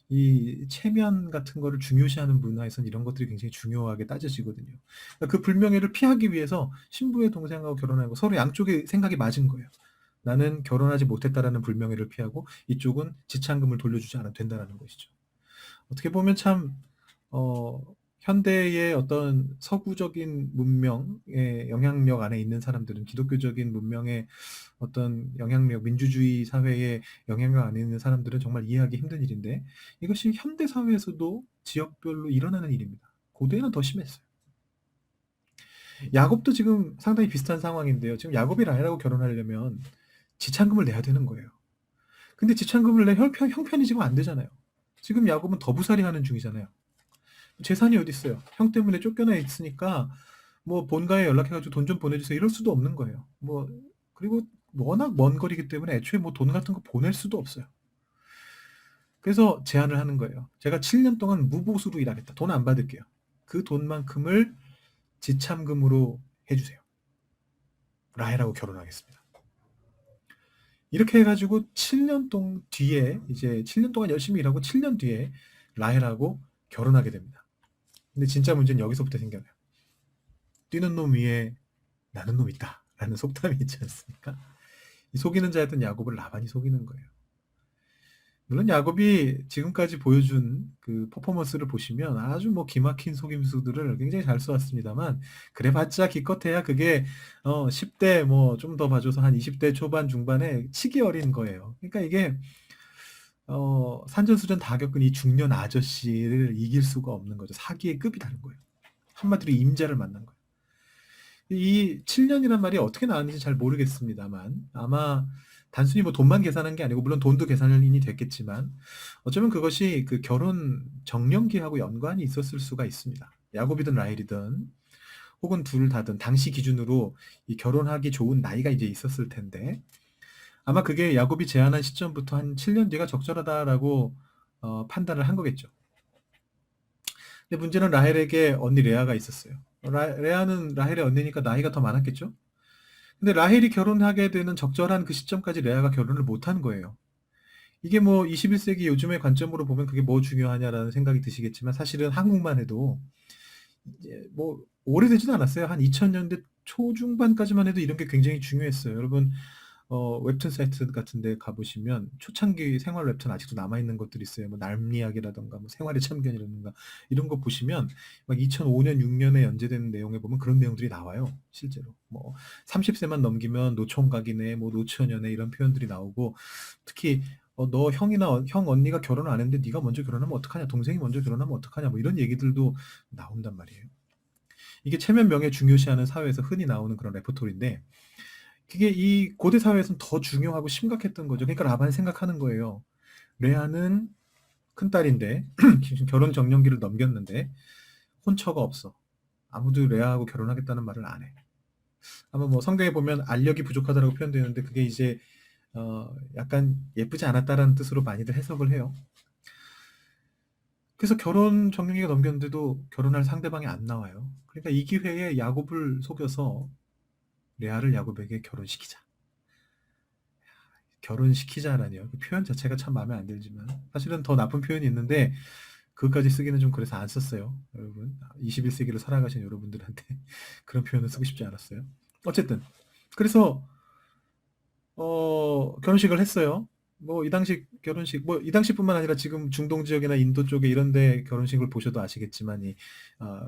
A: 이 체면 같은 거를 중요시하는 문화에선 이런 것들이 굉장히 중요하게 따져지거든요. 그러니까 그 불명예를 피하기 위해서 신부의 동생하고 결혼하고 서로 양쪽의 생각이 맞은 거예요. 나는 결혼하지 못했다라는 불명예를 피하고 이쪽은 지참금을 돌려주지 않아도 된다라는 것이죠. 어떻게 보면 참 현대의 어떤 서구적인 문명의 영향력 안에 있는 사람들은 기독교적인 문명의 어떤 영향력, 민주주의 사회의 영향력 안에 있는 사람들은 정말 이해하기 힘든 일인데 이것이 현대 사회에서도 지역별로 일어나는 일입니다. 고대에는 더 심했어요. 야곱도 지금 상당히 비슷한 상황인데요. 지금 야곱이 라헬하고 결혼하려면 지참금을 내야 되는 거예요. 근데 지참금을 내 형편이 지금 안 되잖아요. 지금 야곱은 더부살이 하는 중이잖아요. 재산이 어디 있어요? 형 때문에 쫓겨나 있으니까 뭐 본가에 연락해가지고 돈 좀 보내주세요. 이럴 수도 없는 거예요. 뭐 그리고 워낙 먼 거리기 때문에 애초에 뭐 돈 같은 거 보낼 수도 없어요. 그래서 제안을 하는 거예요. 제가 7년 동안 무보수로 일하겠다. 돈 안 받을게요. 그 돈만큼을 지참금으로 해주세요. 라헬하고 결혼하겠습니다. 이렇게 해가지고 7년 동안 뒤에 이제 7년 동안 열심히 일하고 7년 뒤에 라헬하고 결혼하게 됩니다. 근데 진짜 문제는 여기서부터 생겨나요. 뛰는 놈 위에 나는 놈 있다 라는 속담이 있지 않습니까? 이 속이는 자였던 야곱을 라반이 속이는 거예요. 물론 야곱이 지금까지 보여준 그 퍼포먼스를 보시면 아주 뭐 기막힌 속임수들을 굉장히 잘 쏘았습니다만 그래봤자 기껏해야 그게 10대 뭐 좀 더 봐줘서 한 20대 초반 중반에 치기 어린 거예요. 그러니까 이게 산전수전 다 겪은 이 중년 아저씨를 이길 수가 없는 거죠. 사기의 급이 다른 거예요. 한마디로 임자를 만난 거예요. 이 7년이란 말이 어떻게 나왔는지 잘 모르겠습니다만 아마 단순히 뭐 돈만 계산한 게 아니고 물론 돈도 계산이 됐겠지만 어쩌면 그것이 그 결혼 정년기하고 연관이 있었을 수가 있습니다. 야곱이든 라헬이든 혹은 둘 다든 당시 기준으로 이 결혼하기 좋은 나이가 이제 있었을 텐데 아마 그게 야곱이 제안한 시점부터 한 7년 뒤가 적절하다라고 판단을 한 거겠죠. 근데 문제는 라헬에게 언니 레아가 있었어요. 레아는 라헬의 언니니까 나이가 더 많았겠죠? 근데 라헬이 결혼하게 되는 적절한 그 시점까지 레아가 결혼을 못한 거예요. 이게 뭐 21세기 요즘의 관점으로 보면 그게 뭐 중요하냐라는 생각이 드시겠지만 사실은 한국만 해도 이제 뭐 오래되지도 않았어요. 한 2000년대 초중반까지만 해도 이런 게 굉장히 중요했어요. 여러분 웹툰 사이트 같은 데 가보시면 초창기 생활 웹툰 아직도 남아있는 것들이 있어요. 뭐 남리학이라던가 뭐 생활의 참견이라던가 이런 거 보시면 막 2005년, 6년에 연재된 내용에 보면 그런 내용들이 나와요. 실제로. 뭐 30세만 넘기면 노총각이네, 뭐 노처녀네 이런 표현들이 나오고 특히 너 형이나 형 언니가 결혼 안 했는데 네가 먼저 결혼하면 어떡하냐, 동생이 먼저 결혼하면 어떡하냐 뭐 이런 얘기들도 나온단 말이에요. 이게 체면 명예 중요시하는 사회에서 흔히 나오는 그런 레포토리인데 그게 이 고대 사회에서는 더 중요하고 심각했던 거죠. 그러니까 라반이 생각하는 거예요. 레아는 큰딸인데 지금 결혼 정년기를 넘겼는데 혼처가 없어. 아무도 레아하고 결혼하겠다는 말을 안 해. 아마 뭐 성경에 보면 알력이 부족하다라고 표현되는데 그게 이제 약간 예쁘지 않았다라는 뜻으로 많이들 해석을 해요. 그래서 결혼 정년기가 넘겼는데도 결혼할 상대방이 안 나와요. 그러니까 이 기회에 야곱을 속여서 레아를 야곱에게 결혼시키자. 결혼시키자라니요. 그 표현 자체가 참 마음에 안 들지만 사실은 더 나쁜 표현이 있는데 그것까지 쓰기는 좀 그래서 안 썼어요. 여러분 21세기를 살아가신 여러분들한테 그런 표현을 쓰고 싶지 않았어요. 어쨌든 그래서 결혼식을 했어요. 뭐 이당식 결혼식 뭐 이당식뿐만 아니라 지금 중동 지역이나 인도 쪽에 이런 데 결혼식을 보셔도 아시겠지만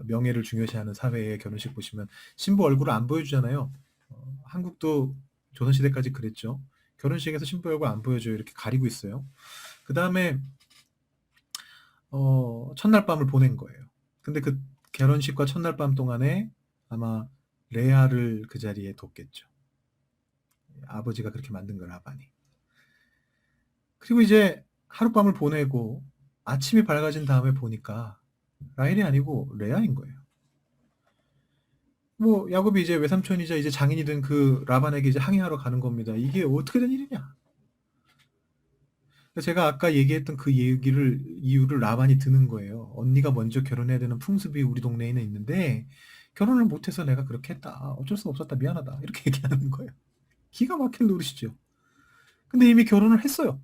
A: 명예를 중요시하는 사회의 결혼식 보시면 신부 얼굴을 안 보여주잖아요. 한국도 조선시대까지 그랬죠. 결혼식에서 신부 얼굴 안 보여줘요. 이렇게 가리고 있어요. 그 다음에 첫날 밤을 보낸 거예요. 근데 그 결혼식과 첫날 밤 동안에 아마 레아를 그 자리에 뒀겠죠. 아버지가 그렇게 만든 걸 라반이. 그리고 이제 하룻밤을 보내고 아침이 밝아진 다음에 보니까 라헬이 아니고 레아인 거예요. 뭐 야곱이 이제 외삼촌이자 이제 장인이 된 그 라반에게 이제 항의하러 가는 겁니다. 이게 어떻게 된 일이냐? 제가 아까 얘기했던 그 이유를 라반이 드는 거예요. 언니가 먼저 결혼해야 되는 풍습이 우리 동네에는 있는데 결혼을 못해서 내가 그렇게 했다. 어쩔 수 없었다. 미안하다. 이렇게 얘기하는 거예요. 기가 막힐 노릇이죠. 근데 이미 결혼을 했어요.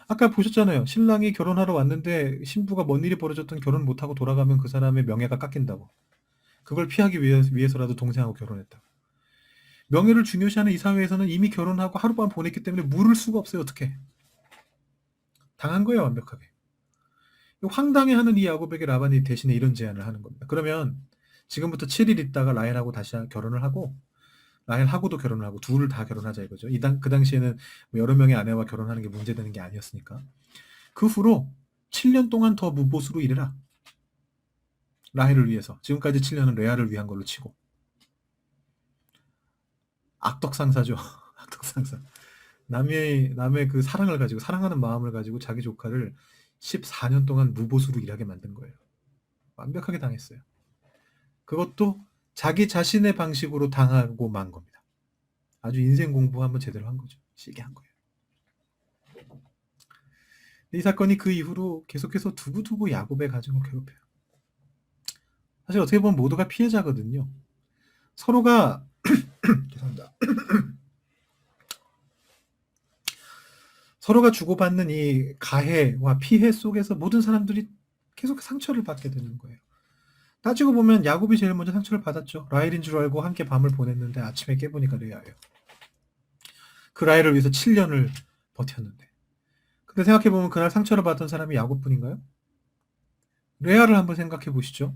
A: 아까 보셨잖아요. 신랑이 결혼하러 왔는데 신부가 뭔 일이 벌어졌든 결혼 못하고 돌아가면 그 사람의 명예가 깎인다고. 그걸 피하기 위해서라도 동생하고 결혼했다고. 명예를 중요시하는 이 사회에서는 이미 결혼하고 하룻밤 보냈기 때문에 물을 수가 없어요. 어떻게. 당한 거예요. 완벽하게. 황당해하는 이 야곱에게 라반이 대신에 이런 제안을 하는 겁니다. 그러면 지금부터 7일 있다가 라헬하고 다시 결혼을 하고 라헬하고도 결혼을 하고 둘을 다 결혼하자 이거죠. 그 당시에는 뭐 여러 명의 아내와 결혼하는 게 문제되는 게 아니었으니까. 그 후로 7년 동안 더 무보수로 일해라. 라헬을 위해서. 지금까지 7년은 레아를 위한 걸로 치고. 악덕상사죠. 악덕상사. 남의 그 사랑을 가지고 사랑하는 마음을 가지고 자기 조카를 14년 동안 무보수로 일하게 만든 거예요. 완벽하게 당했어요. 그것도 자기 자신의 방식으로 당하고 만 겁니다. 아주 인생 공부 한번 제대로 한 거죠. 시게 한 거예요. 이 사건이 그 이후로 계속해서 두고두고 야곱의 가정을 괴롭혀요. 사실 어떻게 보면 모두가 피해자거든요. 서로가 죄송합니다. 서로가 주고받는 이 가해와 피해 속에서 모든 사람들이 계속 상처를 받게 되는 거예요. 따지고 보면 야곱이 제일 먼저 상처를 받았죠. 라헬인 줄 알고 함께 밤을 보냈는데 아침에 깨보니까 레아예요. 그 라헬을 위해서 7년을 버텼는데. 근데 생각해보면 그날 상처를 받은 사람이 야곱뿐인가요? 레아를 한번 생각해 보시죠.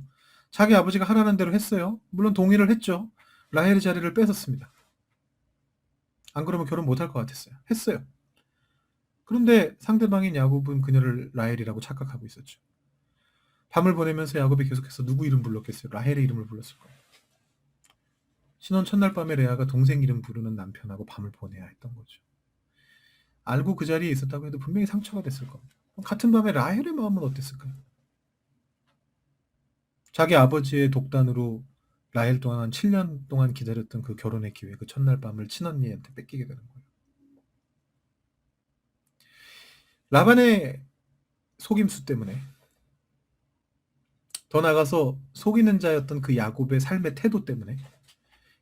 A: 자기 아버지가 하라는 대로 했어요. 물론 동의를 했죠. 라헬의 자리를 뺏었습니다. 안 그러면 결혼 못할 것 같았어요. 했어요. 그런데 상대방인 야곱은 그녀를 라헬이라고 착각하고 있었죠. 밤을 보내면서 야곱이 계속해서 누구 이름 불렀겠어요? 라헬의 이름을 불렀을 거예요. 신혼 첫날 밤에 레아가 동생 이름 부르는 남편하고 밤을 보내야 했던 거죠. 알고 그 자리에 있었다고 해도 분명히 상처가 됐을 겁니다. 같은 밤에 라헬의 마음은 어땠을까요? 자기 아버지의 독단으로 라헬 동안 7년 동안 기다렸던 그 결혼의 기회, 그 첫날 밤을 친언니한테 뺏기게 되는 거예요. 라반의 속임수 때문에 더 나가서 속이는 자였던 그 야곱의 삶의 태도 때문에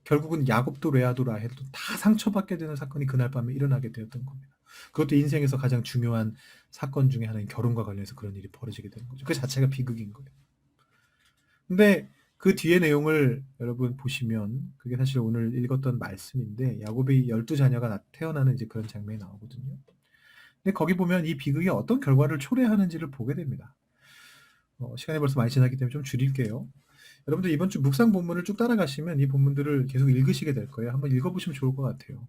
A: 결국은 야곱도 레아도 라헬도 다 상처받게 되는 사건이 그날 밤에 일어나게 되었던 겁니다. 그것도 인생에서 가장 중요한 사건 중에 하나인 결혼과 관련해서 그런 일이 벌어지게 되는 거죠. 그 자체가 비극인 거예요. 근데 그 뒤의 내용을 여러분 보시면 그게 사실 오늘 읽었던 말씀인데 야곱이 12자녀가 태어나는 이제 그런 장면이 나오거든요. 근데 거기 보면 이 비극이 어떤 결과를 초래하는지를 보게 됩니다. 시간이 벌써 많이 지났기 때문에 좀 줄일게요. 여러분들 이번 주 묵상 본문을 쭉 따라가시면 이 본문들을 계속 읽으시게 될 거예요. 한번 읽어보시면 좋을 것 같아요.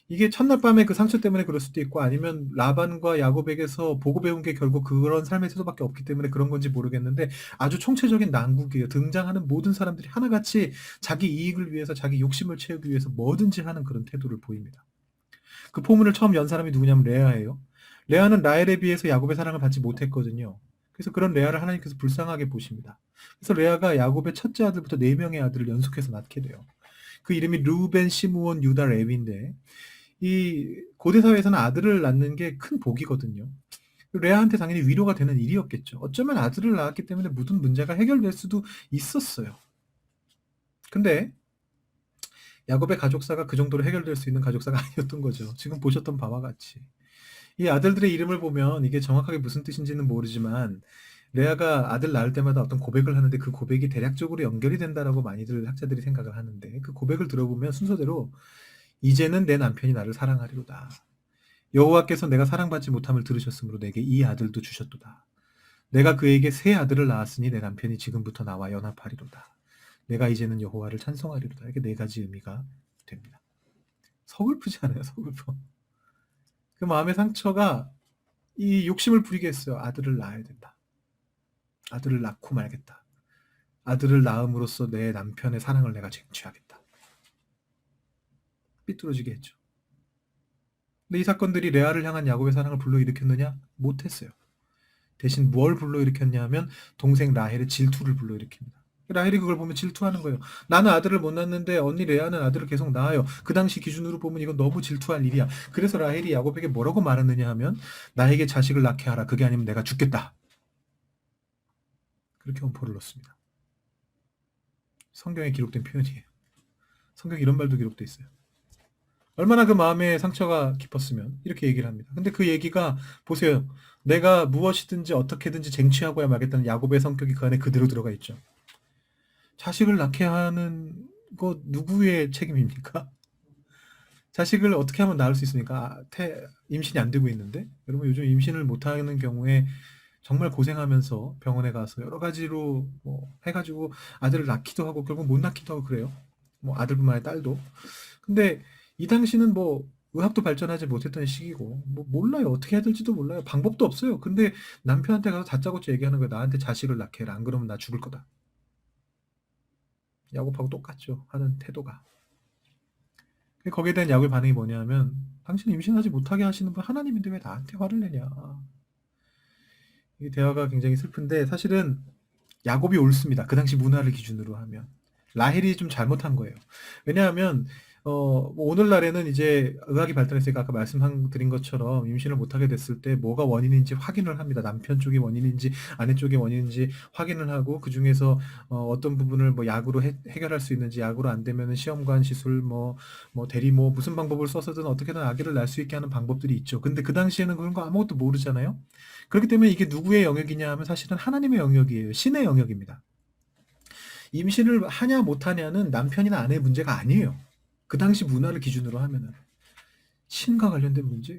A: 이게 첫날 밤에 그 상처 때문에 그럴 수도 있고 아니면 라반과 야곱에게서 보고 배운 게 결국 그런 삶의 태도밖에 없기 때문에 그런 건지 모르겠는데 아주 총체적인 난국이에요. 등장하는 모든 사람들이 하나같이 자기 이익을 위해서 자기 욕심을 채우기 위해서 뭐든지 하는 그런 태도를 보입니다. 그 포문을 처음 연 사람이 누구냐면 레아예요. 레아는 라헬에 비해서 야곱의 사랑을 받지 못했거든요. 그래서 그런 레아를 하나님께서 불쌍하게 보십니다. 그래서 레아가 야곱의 첫째 아들부터 4명의 아들을 연속해서 낳게 돼요. 그 이름이 르우벤, 시므온, 유다, 레위인데 이 고대 사회에서는 아들을 낳는 게 큰 복이거든요. 레아한테 당연히 위로가 되는 일이었겠죠. 어쩌면 아들을 낳았기 때문에 모든 문제가 해결될 수도 있었어요. 근데 야곱의 가족사가 그 정도로 해결될 수 있는 가족사가 아니었던 거죠. 지금 보셨던 바와 같이. 이 아들들의 이름을 보면 이게 정확하게 무슨 뜻인지는 모르지만 레아가 아들 낳을 때마다 어떤 고백을 하는데 그 고백이 대략적으로 연결이 된다라고 많이들 학자들이 생각을 하는데 그 고백을 들어보면 순서대로 이제는 내 남편이 나를 사랑하리로다. 여호와께서 내가 사랑받지 못함을 들으셨으므로 내게 이 아들도 주셨도다. 내가 그에게 세 아들을 낳았으니 내 남편이 지금부터 나와 연합하리로다. 내가 이제는 여호와를 찬송하리로다. 이게 네 가지 의미가 됩니다. 서글프지 않아요? 서글퍼. 그 마음의 상처가 이 욕심을 부리게 했어요. 아들을 낳아야 된다. 아들을 낳고 말겠다. 아들을 낳음으로써 내 남편의 사랑을 내가 쟁취하겠다. 삐뚤어지게 했죠. 근데 이 사건들이 레아를 향한 야곱의 사랑을 불러일으켰느냐? 못했어요. 대신 뭘 불러일으켰냐 하면 동생 라헬의 질투를 불러일으킵니다. 라헬이 그걸 보면 질투하는 거예요. 나는 아들을 못 낳는데 언니 레아는 아들을 계속 낳아요. 그 당시 기준으로 보면 이건 너무 질투할 일이야. 그래서 라헬이 야곱에게 뭐라고 말했느냐 하면 나에게 자식을 낳게 하라. 그게 아니면 내가 죽겠다. 그렇게 엄포를 넣습니다. 성경에 기록된 표현이에요. 성경에 이런 말도 기록돼 있어요. 얼마나 그 마음의 상처가 깊었으면 이렇게 얘기를 합니다. 근데 그 얘기가 보세요. 내가 무엇이든지 어떻게든지 쟁취하고야 말겠다는 야곱의 성격이 그 안에 그대로 들어가 있죠. 자식을 낳게 하는 거 누구의 책임입니까? 자식을 어떻게 하면 낳을 수 있습니까? 임신이 안 되고 있는데 여러분 요즘 임신을 못하는 경우에 정말 고생하면서 병원에 가서 여러 가지로 뭐 해가지고 아들을 낳기도 하고 결국 못 낳기도 하고 그래요. 뭐 아들뿐만 아니라 딸도. 근데 이 당시는 뭐 의학도 발전하지 못했던 시기고 뭐 몰라요. 어떻게 해야 될지도 몰라요. 방법도 없어요. 근데 남편한테 가서 다짜고짜 얘기하는 거예요. 나한테 자식을 낳게 해라. 안 그러면 나 죽을 거다. 야곱하고 똑같죠. 하는 태도가. 거기에 대한 야곱의 반응이 뭐냐면 당신 임신하지 못하게 하시는 분 하나님인데 왜 나한테 화를 내냐. 이 대화가 굉장히 슬픈데 사실은 야곱이 옳습니다. 그 당시 문화를 기준으로 하면. 라헬이 좀 잘못한 거예요. 왜냐하면 뭐 오늘날에는 이제 의학이 발달했으니까 아까 말씀드린 것처럼 임신을 못하게 됐을 때 뭐가 원인인지 확인을 합니다. 남편 쪽이 원인인지 아내 쪽이 원인인지 확인을 하고 그 중에서 어떤 부분을 뭐 약으로 해결할 수 있는지 약으로 안 되면은 시험관 시술 뭐 대리모 무슨 방법을 써서든 어떻게든 아기를 낳을 수 있게 하는 방법들이 있죠. 근데 그 당시에는 그런 거 아무것도 모르잖아요. 그렇기 때문에 이게 누구의 영역이냐 하면 사실은 하나님의 영역이에요. 신의 영역입니다. 임신을 하냐 못하냐는 남편이나 아내의 문제가 아니에요. 그 당시 문화를 기준으로 하면은 신과 관련된 문제예요.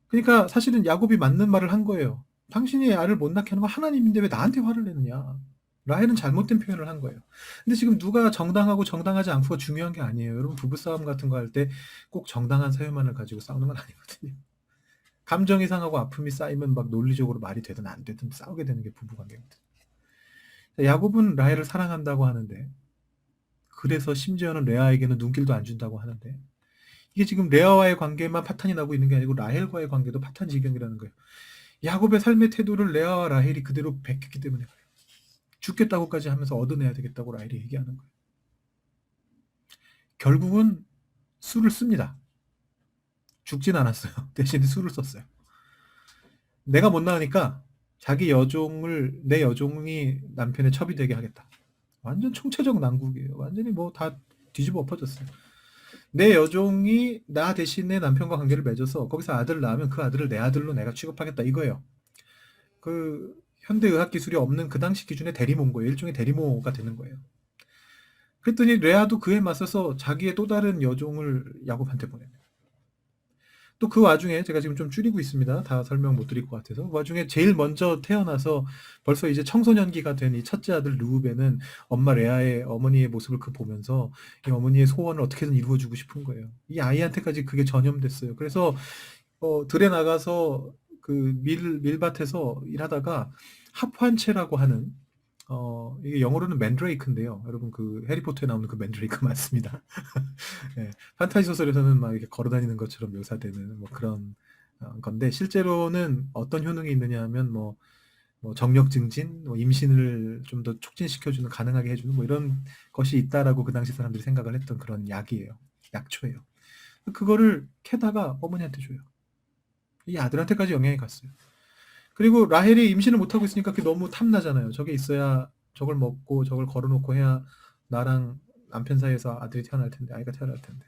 A: 그러니까 사실은 야곱이 맞는 말을 한 거예요. 당신이 아를 못 낳게 하는 건 하나님인데 왜 나한테 화를 내느냐. 라헬은 잘못된 표현을 한 거예요. 근데 지금 누가 정당하고 정당하지 않고가 중요한 게 아니에요. 여러분 부부싸움 같은 거 할 때 꼭 정당한 사유만을 가지고 싸우는 건 아니거든요. 감정이 상하고 아픔이 쌓이면 막 논리적으로 말이 되든 안 되든 싸우게 되는 게 부부관계거든요. 야곱은 라헬을 사랑한다고 하는데 그래서 심지어는 레아에게는 눈길도 안 준다고 하는데 이게 지금 레아와의 관계만 파탄이 나고 있는 게 아니고 라헬과의 관계도 파탄 지경이라는 거예요. 야곱의 삶의 태도를 레아와 라헬이 그대로 베꼈기 때문에 그래요. 죽겠다고까지 하면서 얻어내야 되겠다고 라헬이 얘기하는 거예요. 결국은 술을 씁니다. 죽진 않았어요. 대신에 술을 썼어요. 내가 못 나으니까 자기 여종을 내 여종이 남편의 첩이 되게 하겠다. 완전 총체적 난국이에요. 완전히 뭐 다 뒤집어 엎어졌어요. 내 여종이 나 대신에 남편과 관계를 맺어서 거기서 아들을 낳으면 그 아들을 내 아들로 내가 취급하겠다 이거예요. 그 현대 의학 기술이 없는 그 당시 기준의 대리모인 거예요. 일종의 대리모가 되는 거예요. 그랬더니 레아도 그에 맞서서 자기의 또 다른 여종을 야곱한테 보냅니다. 또 그 와중에 제가 지금 좀 줄이고 있습니다. 다 설명 못 드릴 것 같아서. 그 와중에 제일 먼저 태어나서 벌써 이제 청소년기가 된 이 첫째 아들 르우벤은 엄마 레아의 어머니의 모습을 보면서 이 어머니의 소원을 어떻게든 이루어주고 싶은 거예요. 이 아이한테까지 그게 전염됐어요. 그래서 들에 나가서 그 밀밭에서 일하다가 합환체라고 하는 이게 영어로는 맨드레이크인데요. 여러분 그 해리포터에 나오는 그 맨드레이크 맞습니다. 네, 판타지 소설에서는 막 이렇게 걸어다니는 것처럼 묘사되는 뭐 그런 건데 실제로는 어떤 효능이 있느냐 하면 뭐 정력 증진, 뭐 임신을 좀 더 촉진시켜주는 가능하게 해주는 뭐 이런 것이 있다라고 그 당시 사람들이 생각을 했던 그런 약이에요. 약초예요. 그거를 캐다가 어머니한테 줘요. 이 아들한테까지 영향이 갔어요. 그리고 라헬이 임신을 못하고 있으니까 그게 너무 탐나잖아요. 저게 있어야 저걸 먹고 저걸 걸어놓고 해야 나랑 남편 사이에서 아들이 태어날 텐데 아이가 태어날 텐데.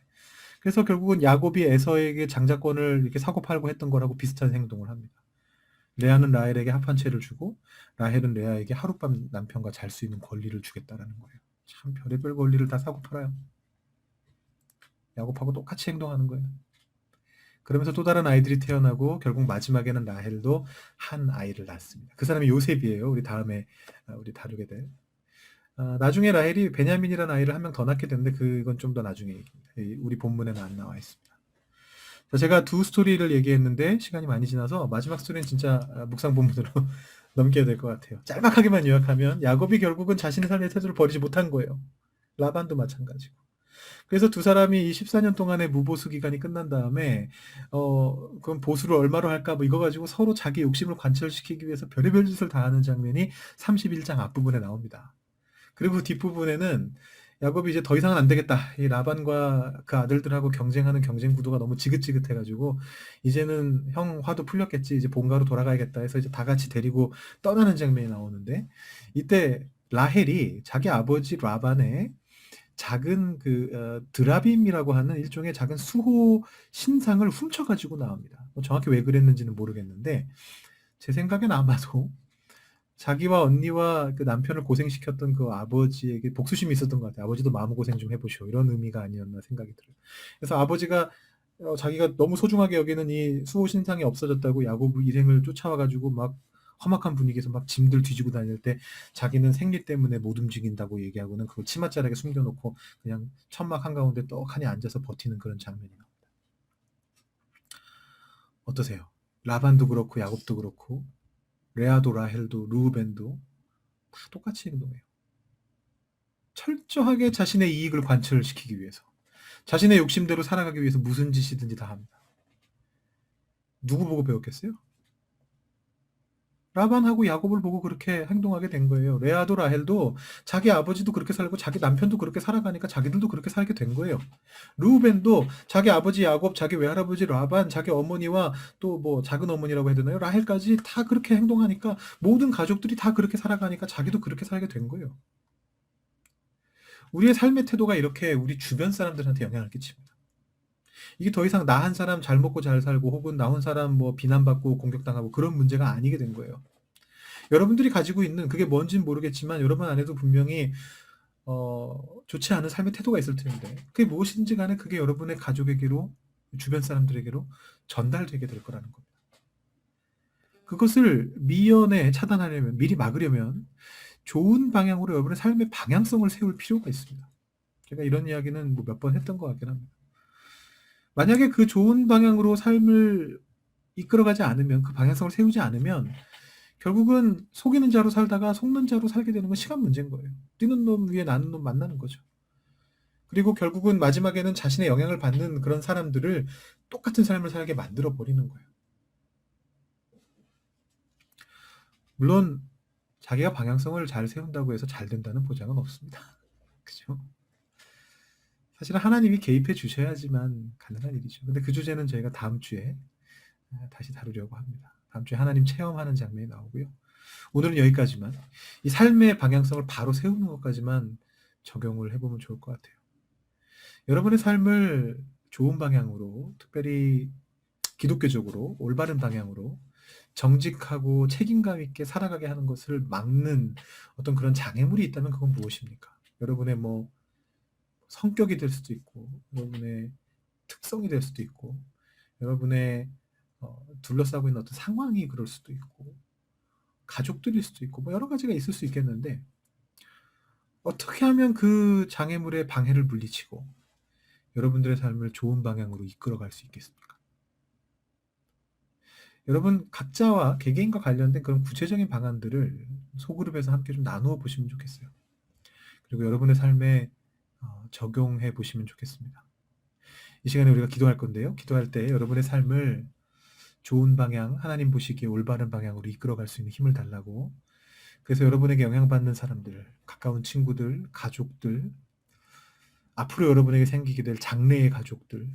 A: 그래서 결국은 야곱이 에서에게 장자권을 이렇게 사고팔고 했던 거라고 비슷한 행동을 합니다. 레아는 라헬에게 합한채를 주고 라헬은 레아에게 하룻밤 남편과 잘 수 있는 권리를 주겠다라는 거예요. 참 별의별 권리를 다 사고팔아요. 야곱하고 똑같이 행동하는 거예요. 그러면서 또 다른 아이들이 태어나고 결국 마지막에는 라헬도 한 아이를 낳습니다. 그 사람이 요셉이에요. 우리 다음에 우리 다루게 될. 나중에 라헬이 베냐민이라는 아이를 한 명 더 낳게 되는데 그건 좀 더 나중에 얘기입니다. 우리 본문에는 안 나와 있습니다. 자, 제가 두 스토리를 얘기했는데 시간이 많이 지나서 마지막 스토리는 진짜 묵상 본문으로 넘겨야 될 것 같아요. 짤막하게만 요약하면 야곱이 결국은 자신의 삶의 태도를 버리지 못한 거예요. 라반도 마찬가지고. 그래서 두 사람이 이 14년 동안의 무보수 기간이 끝난 다음에 그럼 보수를 얼마로 할까 뭐 이거 가지고 서로 자기 욕심을 관철시키기 위해서 별의별 짓을 다 하는 장면이 31장 앞부분에 나옵니다. 그리고 뒷부분에는 야곱이 이제 더 이상은 안 되겠다. 이 라반과 그 아들들하고 경쟁하는 경쟁 구도가 너무 지긋지긋해가지고 이제는 형 화도 풀렸겠지. 이제 본가로 돌아가야겠다 해서 이제 다 같이 데리고 떠나는 장면이 나오는데 이때 라헬이 자기 아버지 라반의 작은 드라빔이라고 하는 일종의 작은 수호 신상을 훔쳐가지고 나옵니다. 뭐 정확히 왜 그랬는지는 모르겠는데 제 생각엔 아마도 자기와 언니와 그 남편을 고생시켰던 그 아버지에게 복수심이 있었던 것 같아요. 아버지도 마음고생 좀 해보시오. 이런 의미가 아니었나 생각이 들어요. 그래서 아버지가 자기가 너무 소중하게 여기는 이 수호 신상이 없어졌다고 야곱 일행을 쫓아와가지고 막 험악한 분위기에서 막 짐들 뒤지고 다닐 때 자기는 생리 때문에 못 움직인다고 얘기하고는 그걸 치맛자락에 숨겨놓고 그냥 천막 한가운데 떡하니 앉아서 버티는 그런 장면이 나옵니다. 어떠세요? 라반도 그렇고 야곱도 그렇고 레아도 라헬도 루벤도 다 똑같이 행동해요. 철저하게 자신의 이익을 관철시키기 위해서 자신의 욕심대로 살아가기 위해서 무슨 짓이든지 다 합니다. 누구 보고 배웠겠어요? 라반하고 야곱을 보고 그렇게 행동하게 된 거예요. 레아도 라헬도 자기 아버지도 그렇게 살고 자기 남편도 그렇게 살아가니까 자기들도 그렇게 살게 된 거예요. 루벤도 자기 아버지 야곱, 자기 외할아버지 라반, 자기 어머니와 또 뭐 작은 어머니라고 해야 되나요? 라헬까지 다 그렇게 행동하니까 모든 가족들이 다 그렇게 살아가니까 자기도 그렇게 살게 된 거예요. 우리의 삶의 태도가 이렇게 우리 주변 사람들한테 영향을 끼칩니다. 이게 더 이상 나 한 사람 잘 먹고 잘 살고 혹은 나 한 사람 뭐 비난받고 공격당하고 그런 문제가 아니게 된 거예요. 여러분들이 가지고 있는 그게 뭔지는 모르겠지만 여러분 안에도 분명히 좋지 않은 삶의 태도가 있을 텐데 그게 무엇인지 간에 그게 여러분의 가족에게로 주변 사람들에게로 전달되게 될 거라는 겁니다. 그것을 미연에 차단하려면 미리 막으려면 좋은 방향으로 여러분의 삶의 방향성을 세울 필요가 있습니다. 제가 이런 이야기는 뭐 몇 번 했던 것 같긴 합니다. 만약에 그 좋은 방향으로 삶을 이끌어가지 않으면 그 방향성을 세우지 않으면 결국은 속이는 자로 살다가 속는 자로 살게 되는 건 시간 문제인 거예요. 뛰는 놈 위에 나는 놈 만나는 거죠. 그리고 결국은 마지막에는 자신의 영향을 받는 그런 사람들을 똑같은 삶을 살게 만들어 버리는 거예요. 물론 자기가 방향성을 잘 세운다고 해서 잘 된다는 보장은 없습니다. 그죠? 사실은 하나님이 개입해 주셔야지만 가능한 일이죠. 근데 그 주제는 저희가 다음 주에 다시 다루려고 합니다. 다음 주에 하나님 체험하는 장면이 나오고요. 오늘은 여기까지만 이 삶의 방향성을 바로 세우는 것까지만 적용을 해보면 좋을 것 같아요. 여러분의 삶을 좋은 방향으로 특별히 기독교적으로 올바른 방향으로 정직하고 책임감 있게 살아가게 하는 것을 막는 어떤 그런 장애물이 있다면 그건 무엇입니까? 여러분의 뭐 성격이 될 수도 있고 여러분의 특성이 될 수도 있고 여러분의 둘러싸고 있는 어떤 상황이 그럴 수도 있고 가족들일 수도 있고 뭐 여러 가지가 있을 수 있겠는데 어떻게 하면 그 장애물의 방해를 물리치고 여러분들의 삶을 좋은 방향으로 이끌어갈 수 있겠습니까? 여러분 각자와 개개인과 관련된 그런 구체적인 방안들을 소그룹에서 함께 좀 나누어 보시면 좋겠어요. 그리고 여러분의 삶에 적용해 보시면 좋겠습니다. 이 시간에 우리가 기도할 건데요. 기도할 때 여러분의 삶을 좋은 방향, 하나님 보시기에 올바른 방향으로 이끌어갈 수 있는 힘을 달라고 그래서 여러분에게 영향받는 사람들, 가까운 친구들, 가족들, 앞으로 여러분에게 생기게 될 장래의 가족들,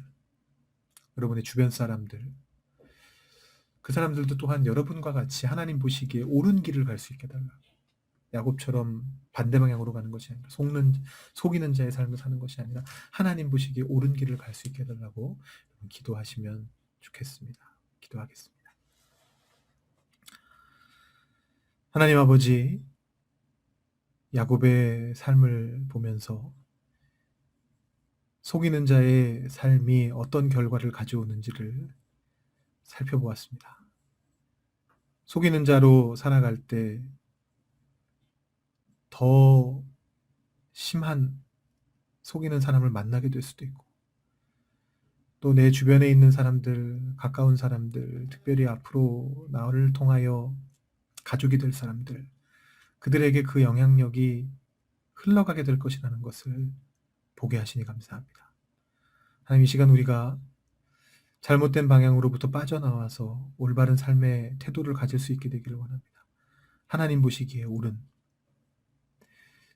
A: 여러분의 주변 사람들, 그 사람들도 또한 여러분과 같이 하나님 보시기에 옳은 길을 갈 수 있게 달라고. 야곱처럼 반대 방향으로 가는 것이 아니라 속이는 자의 삶을 사는 것이 아니라 하나님 보시기에 옳은 길을 갈 수 있게 해달라고 기도하시면 좋겠습니다. 기도하겠습니다. 하나님 아버지, 야곱의 삶을 보면서 속이는 자의 삶이 어떤 결과를 가져오는지를 살펴보았습니다. 속이는 자로 살아갈 때 더 심한 속이는 사람을 만나게 될 수도 있고, 또 내 주변에 있는 사람들, 가까운 사람들, 특별히 앞으로 나를 통하여 가족이 될 사람들, 그들에게 그 영향력이 흘러가게 될 것이라는 것을 보게 하시니 감사합니다. 하나님, 이 시간 우리가 잘못된 방향으로부터 빠져나와서 올바른 삶의 태도를 가질 수 있게 되기를 원합니다. 하나님 보시기에 옳은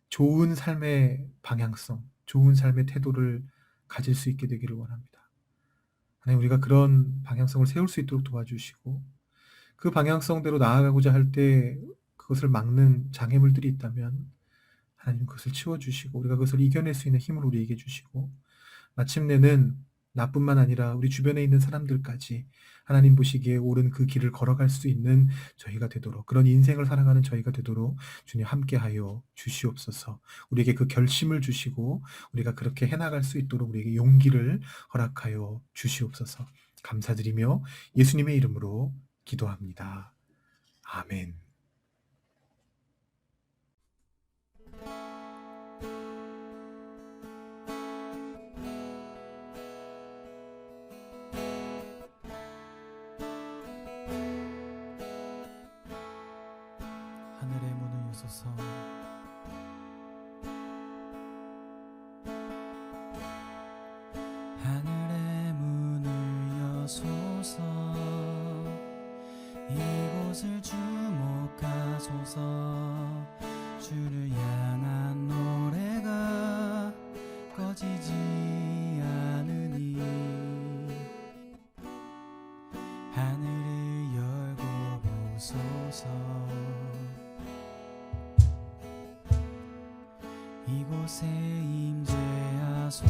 A: 좋은 삶의 방향성, 좋은 삶의 태도를 가질 수 있게 되기를 원합니다. 하나님, 우리가 그런 방향성을 세울 수 있도록 도와주시고, 그 방향성대로 나아가고자 할 때 그것을 막는 장애물들이 있다면 하나님 그것을 치워주시고, 우리가 그것을 이겨낼 수 있는 힘을 우리에게 주시고, 마침내는 나뿐만 아니라 우리 주변에 있는 사람들까지 하나님 보시기에 옳은 그 길을 걸어갈 수 있는 저희가 되도록, 그런 인생을 살아가는 저희가 되도록 주님 함께하여 주시옵소서. 우리에게 그 결심을 주시고 우리가 그렇게 해나갈 수 있도록 우리에게 용기를 허락하여 주시옵소서. 감사드리며 예수님의 이름으로 기도합니다. 아멘.
B: 하늘의 문을 여소서. 하늘의 문을 여소서. 이곳을 주목하소서. 주를 향한 노래가 꺼지지 않으니 하늘을 열고 보소서. 이곳에 임재하소서.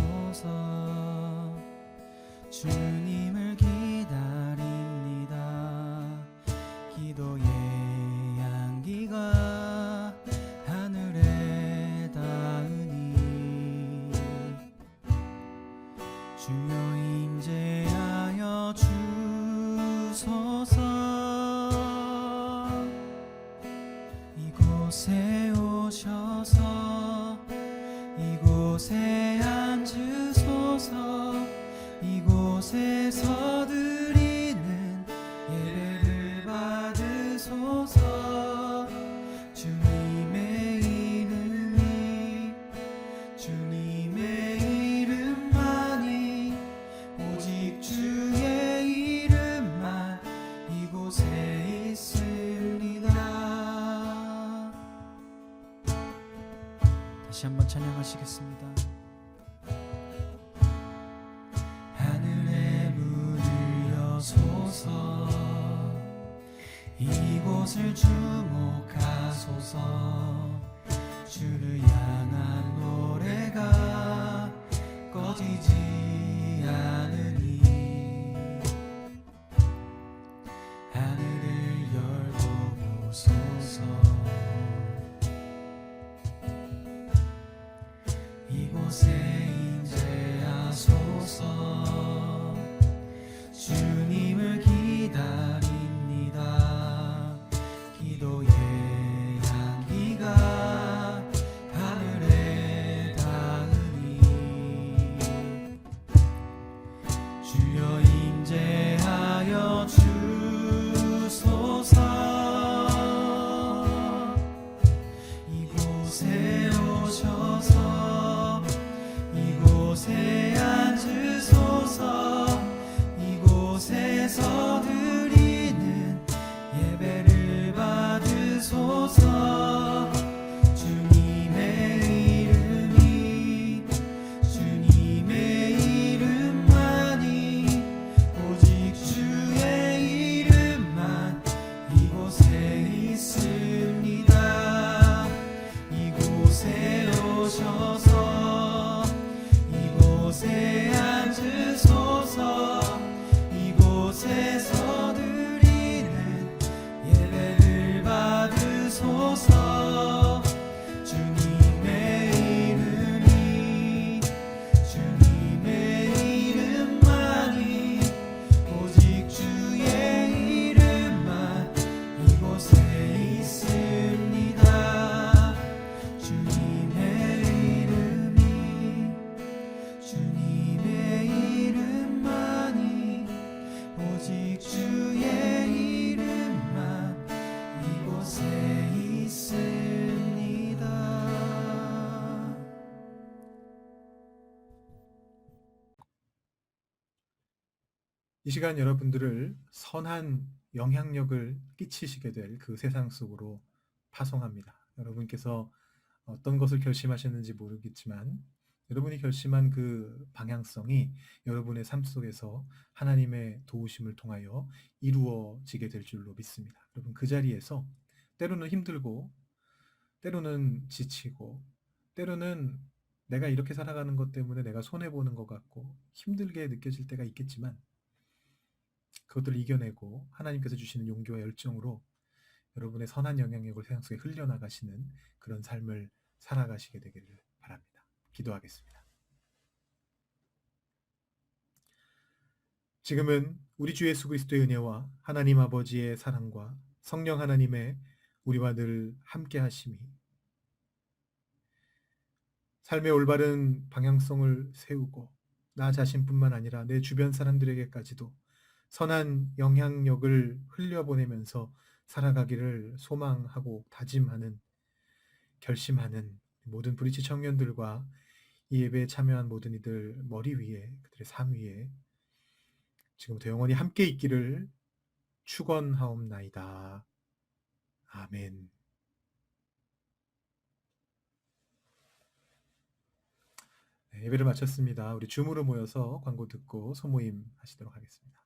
B: 주님을 기다립니다. 기도의 향기가 하늘에 닿으니 주여 임재하여 주소서. 이곳에 오셔서 이곳에 앉으소서. 이곳에서 드리는 예배를 받으소서. 주님의 이름이 주님의 이름만이 오직 주의 이름만 이곳에 있습니다. 다시 한번 찬양하시겠습니다. 하늘의 문을 여소서. 이곳을 주목하소서. 주를 향한 노래가 꺼지지 않으니 하늘을 열고 보소서. 이곳에 임재하소서. 주님을 기다립니다. 기도의 향기가 하늘에 닿으니 주여 임재하여 주소서. 이곳에 오셔서 이곳에 앉으소서. 이곳에서 드리는 예배를 받으소서. 주님의 이름이 주님의 이름만이 오직 주의 이름만 이곳에 있습니다. 이곳에 오셔서 이곳에 앉으소서. 이곳에서 드리는 예배를 받으소서. 주님의 이름이 주님의 오직 주의 이름만 이곳에 있습니다.
A: 이 시간 여러분들을 선한 영향력을 끼치시게 될 그 세상 속으로 파송합니다. 여러분께서 어떤 것을 결심하셨는지 모르겠지만 여러분이 결심한 그 방향성이 여러분의 삶 속에서 하나님의 도우심을 통하여 이루어지게 될 줄로 믿습니다. 여러분 그 자리에서 때로는 힘들고 때로는 지치고 때로는 내가 이렇게 살아가는 것 때문에 내가 손해보는 것 같고 힘들게 느껴질 때가 있겠지만 그것들을 이겨내고 하나님께서 주시는 용기와 열정으로 여러분의 선한 영향력을 세상 속에 흘려나가시는 그런 삶을 살아가시게 되기를 바랍니다. 기도하겠습니다. 지금은 우리 주 예수 그리스도의 은혜와 하나님 아버지의 사랑과 성령 하나님의 우리와 늘 함께 하심이 삶의 올바른 방향성을 세우고 나 자신뿐만 아니라 내 주변 사람들에게까지도 선한 영향력을 흘려보내면서 살아가기를 소망하고 다짐하는 결심하는 모든 브리치 청년들과 이 예배에 참여한 모든 이들 머리 위에 그들의 삶 위에 지금부터 영원히 함께 있기를 축원하옵나이다. 아멘. 네, 예배를 마쳤습니다. 우리 줌으로 모여서 광고 듣고 소모임 하시도록 하겠습니다.